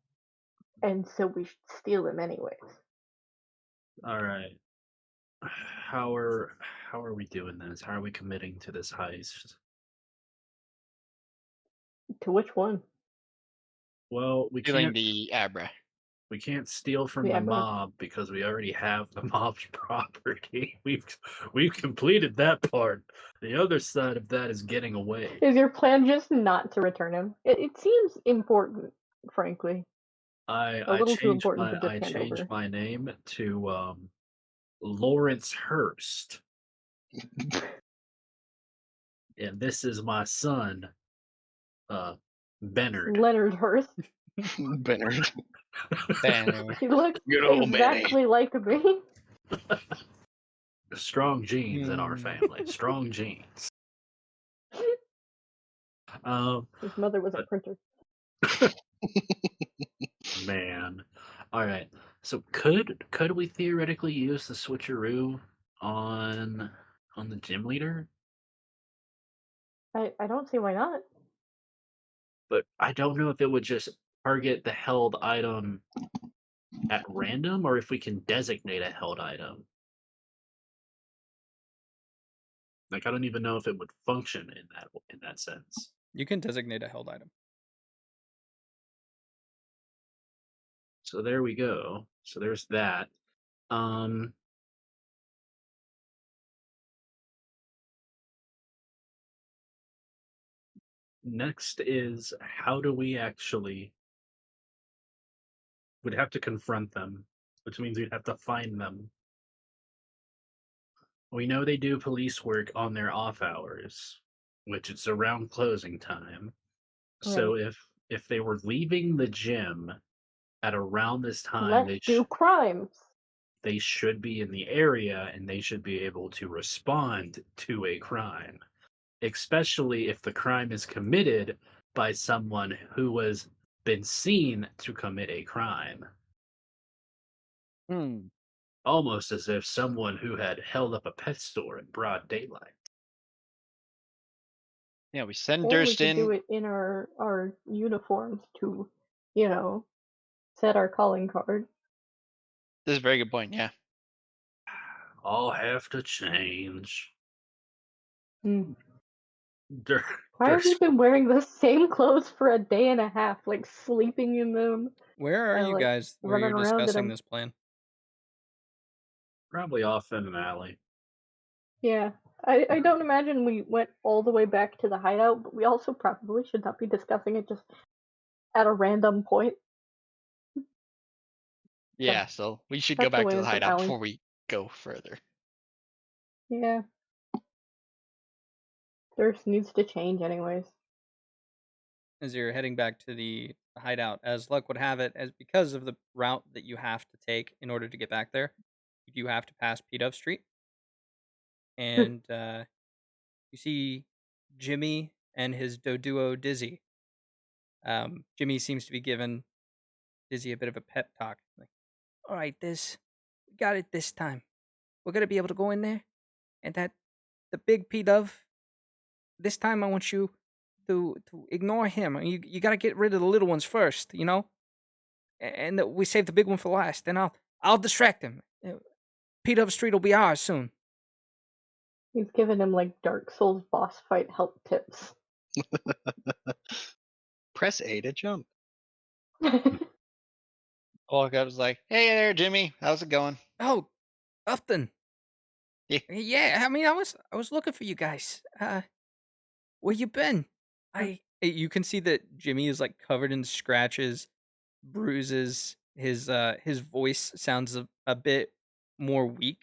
and so we should steal him anyways. All right. How are we doing this? How are we committing to this heist? To which one? Well, Doing the Abra. we can't steal from The the Abra? mob because we already have the mob's property. We've completed that part. The other side of that is getting away. Is your plan just not to return him? It seems important, frankly. A I little too changed important to just I hand changed over. my name to Lawrence Hurst. And this is my son, Bernard. Leonard Hurst. Bernard. Banner. He looks Good old exactly like me. Strong genes in our family. Strong genes. His mother was a printer. Man. All right. So could we theoretically use the switcheroo on the gym leader? I don't see why not. But I don't know if it would just target the held item at random or if we can designate a held item. Like I don't even know if it would function in that sense. You can designate a held item. So there we go. So there's that. Next is how do we actually would have to confront them, which means we'd have to find them. We know they do police work on their off hours, which is around closing time. So if they were leaving the gym at around this time, Let's do crimes. they should be in the area and they should be able to respond to a crime, especially if the crime is committed by someone who has been seen to commit a crime. Almost as if someone who had held up a pet store in broad daylight. Yeah, we send Or we Durst could in. do it in our uniforms to, set our calling card. This is a very good point, yeah. I'll have to change. Hmm. Dur- Why have you Durst- been wearing the same clothes for a day and a half, like sleeping in them? Where are and, you like, guys where running you're around in discussing them? this plan? Probably off in an alley. Yeah, I don't imagine we went all the way back to the hideout, but we also probably should not be discussing it just at a random point. Yeah, so we should go tucked back away to the in some hideout alley. before we go further. Yeah. Durst needs to change anyways. As you're heading back to the hideout, as luck would have it, as because of the route that you have to take in order to get back there, you do have to pass P-Dove Street. And you see Jimmy and his Doduo Dizzy. Jimmy seems to be giving Dizzy a bit of a pep talk. Like, all right, Diz, we got it this time. We're gonna be able to go in there, and the big P-Dove. This time, I want you to ignore him. You got to get rid of the little ones first, and we save the big one for last. Then I'll distract him. P-Dove Street will be ours soon. He's giving him like Dark Souls boss fight help tips. Press A to jump. Walk up was like, "Hey there, Jimmy. How's it going?" Oh, Upton. Yeah. Yeah, I mean, I was looking for you guys. Where you been? You can see that Jimmy is like covered in scratches, bruises. His voice sounds a bit more weak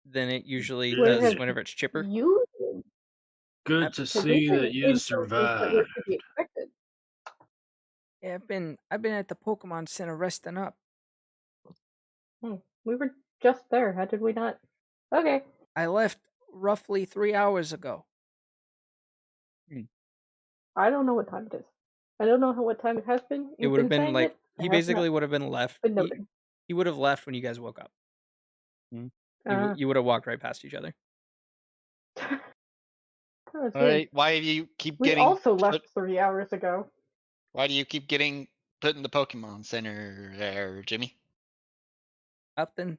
than it usually Where does have whenever it's chipper. you been? Good to 'Cause see these are that you instances that were survived. to be expected. Yeah, I've been at the Pokemon Center resting up. We were just there. How did we not? Okay. I left roughly 3 hours ago. I don't know what time it is. I don't know what time it has been. It You've would have been been saying like it. he It has basically not would have been left. been noted. He would have left when you guys woke up. Uh, You would have walked right past each other. that's All weird. right. Why do you keep We getting? also left 3 hours ago. Why do you keep getting put in the Pokemon Center there, Jimmy? Upton,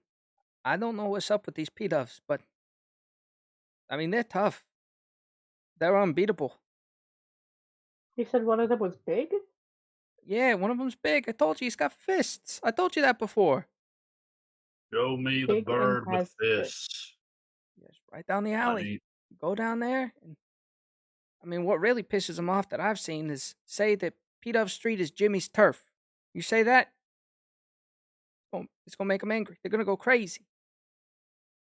I don't know what's up with these P-Dubs, but I mean, they're tough. They're unbeatable. You said one of them was big? Yeah, one of them's big. I told you he's got fists. I told you that before. Show me the Big and bird with has fists. Yes, right down the I alley. need Go down there. And I mean, what really pisses him off that I've seen is say that P-Dub Street is Jimmy's turf. You say that, it's gonna make them angry. They're gonna go crazy.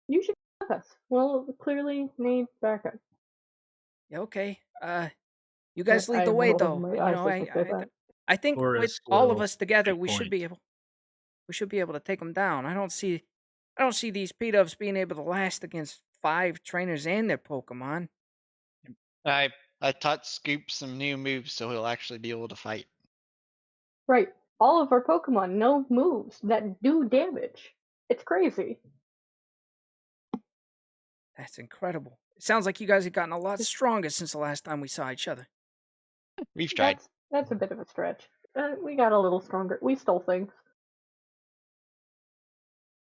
You should with us. Well, clearly need backup. Yeah, okay. You guys lead the I'm way, rolling though. my You eyes know, as I say that. I think with Horace all of will us together, take we should be point. able to take them down. I don't see these P-Dubs being able to last against 5 trainers and their Pokemon. I taught Scoop some new moves, so he'll actually be able to fight. Right. All of our Pokemon know moves that do damage. It's crazy. That's incredible. It sounds like you guys have gotten a lot stronger since the last time we saw each other. We've tried. That's a bit of a stretch. We got a little stronger. We stole things.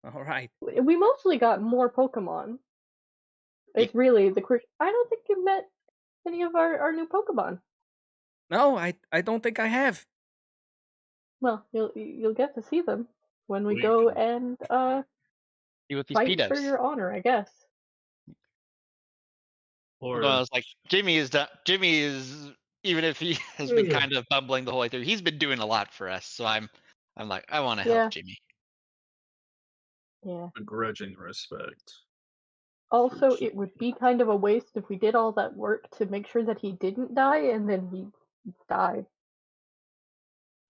All right. We mostly got more Pokemon. It's really the I don't think you met any of our new Pokemon. No, I don't think I have. Well, you'll get to see them when we We go can- and See what these fight P-Dubs. for your honor, I guess. Horace, Well, it's like Jimmy is done. Jimmy is, even if he has been kind of bumbling the whole way through, he's been doing a lot for us. So I'm like, I want to Yeah. help Jimmy. Yeah. begrudging respect. Also, it would be kind of a waste if we did all that work to make sure that he didn't die and then he died.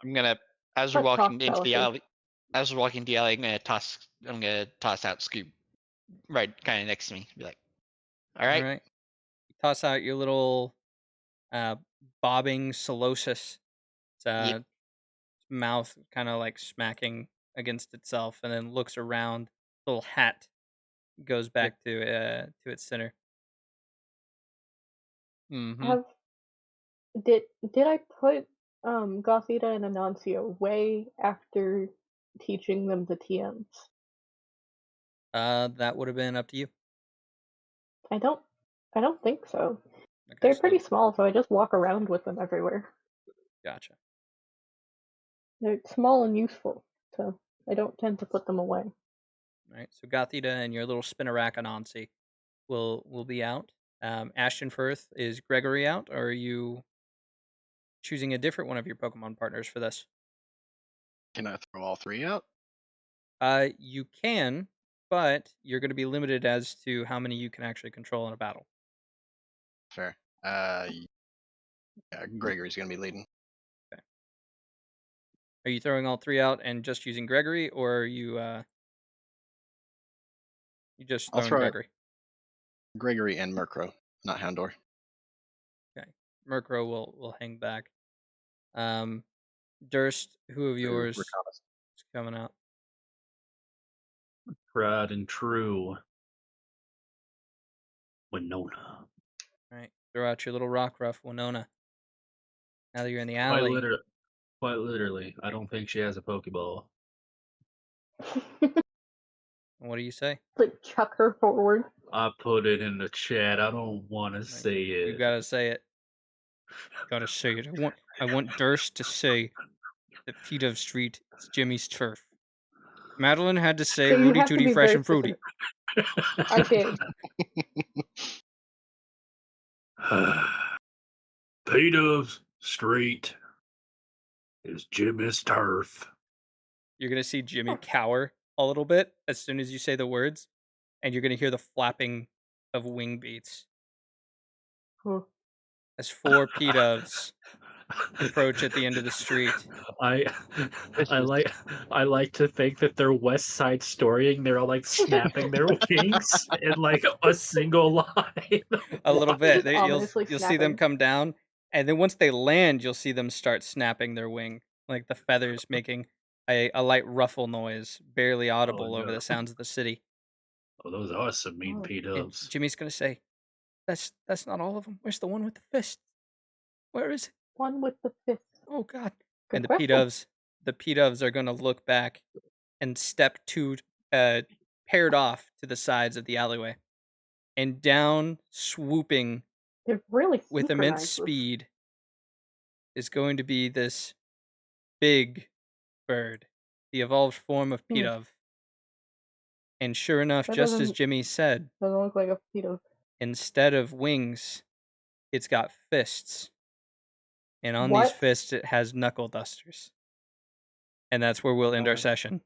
I'm gonna, as we're But walking talk into the fallacy. alley, I'm gonna toss out Scoop, right, kind of next to me. Be like, all right. All right. You toss out your little bobbing Solosis. It's mouth kind of like smacking against itself, and then looks around. Little hat goes back to its center. Mm-hmm. Did I put Gothita and Anansia way after teaching them the TMs? That would have been up to you. I don't think so. Okay, They're so pretty small, so I just walk around with them everywhere. gotcha. They're small and useful, so I don't tend to put them away. All right, so Gothita and your little Spinnerack Anansi will be out. Ashton Firth, is Gregory out, or are you choosing a different one of your Pokemon partners for this? Can I throw all 3 out? You can, but you're going to be limited as to how many you can actually control in a battle. Fair. Yeah, Gregory's gonna be leading. Are you throwing all 3 out and just using Gregory, or are you just I'll throwing throw Gregory? Gregory and Murkrow, not Houndour. Okay, Murkrow will hang back. Durst, who of yours is coming out? Tried and true. Winona. All right, throw out your little Rockruff, Winona. Now that you're in the Quite alley, literally. I don't think she has a Pokeball. what do you say? Like chuck her forward. I put it in the chat. I don't want to say it. You gotta say it. Gotta say it. I want Durst to say that P-Dub Street is Jimmy's turf. Madeline had to say So you Rooty have to Tooty be Fresh very and Fruity. I did. P-Dub's Street is Jimmy's turf. You're gonna see Jimmy cower a little bit as soon as you say the words, and you're gonna hear the flapping of wing beats Oh. as 4 P-Dubs approach at the end of the street. I like to think that they're West Side Storying. They're all like snapping their wings in like a single line. A little bit. Just You'll ominously see them snapping. come down, and then once they land, you'll see them start snapping their wing, like the feathers making a light ruffle noise, barely audible over no. the sounds of the city. Oh, those are some mean Oh. And P-Dubs. Jimmy's gonna say, "That's not all of them. Where's the one with the fist? Where is it? One with the fist. Oh God!" Good And question. the P-Dubs are gonna look back and step 2 paired off to the sides of the alleyway. And down, swooping They've really with immense synchronized this. speed, is going to be this big bird, the evolved form of Pidove. And sure enough, That just as doesn't- Jimmy said, Doesn't look like a Pidove. instead of wings, it's got fists. And on these What? fists, it has knuckle dusters. And that's where we'll end our session.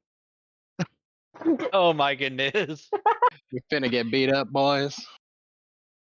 Oh my goodness. We're finna get beat up, boys.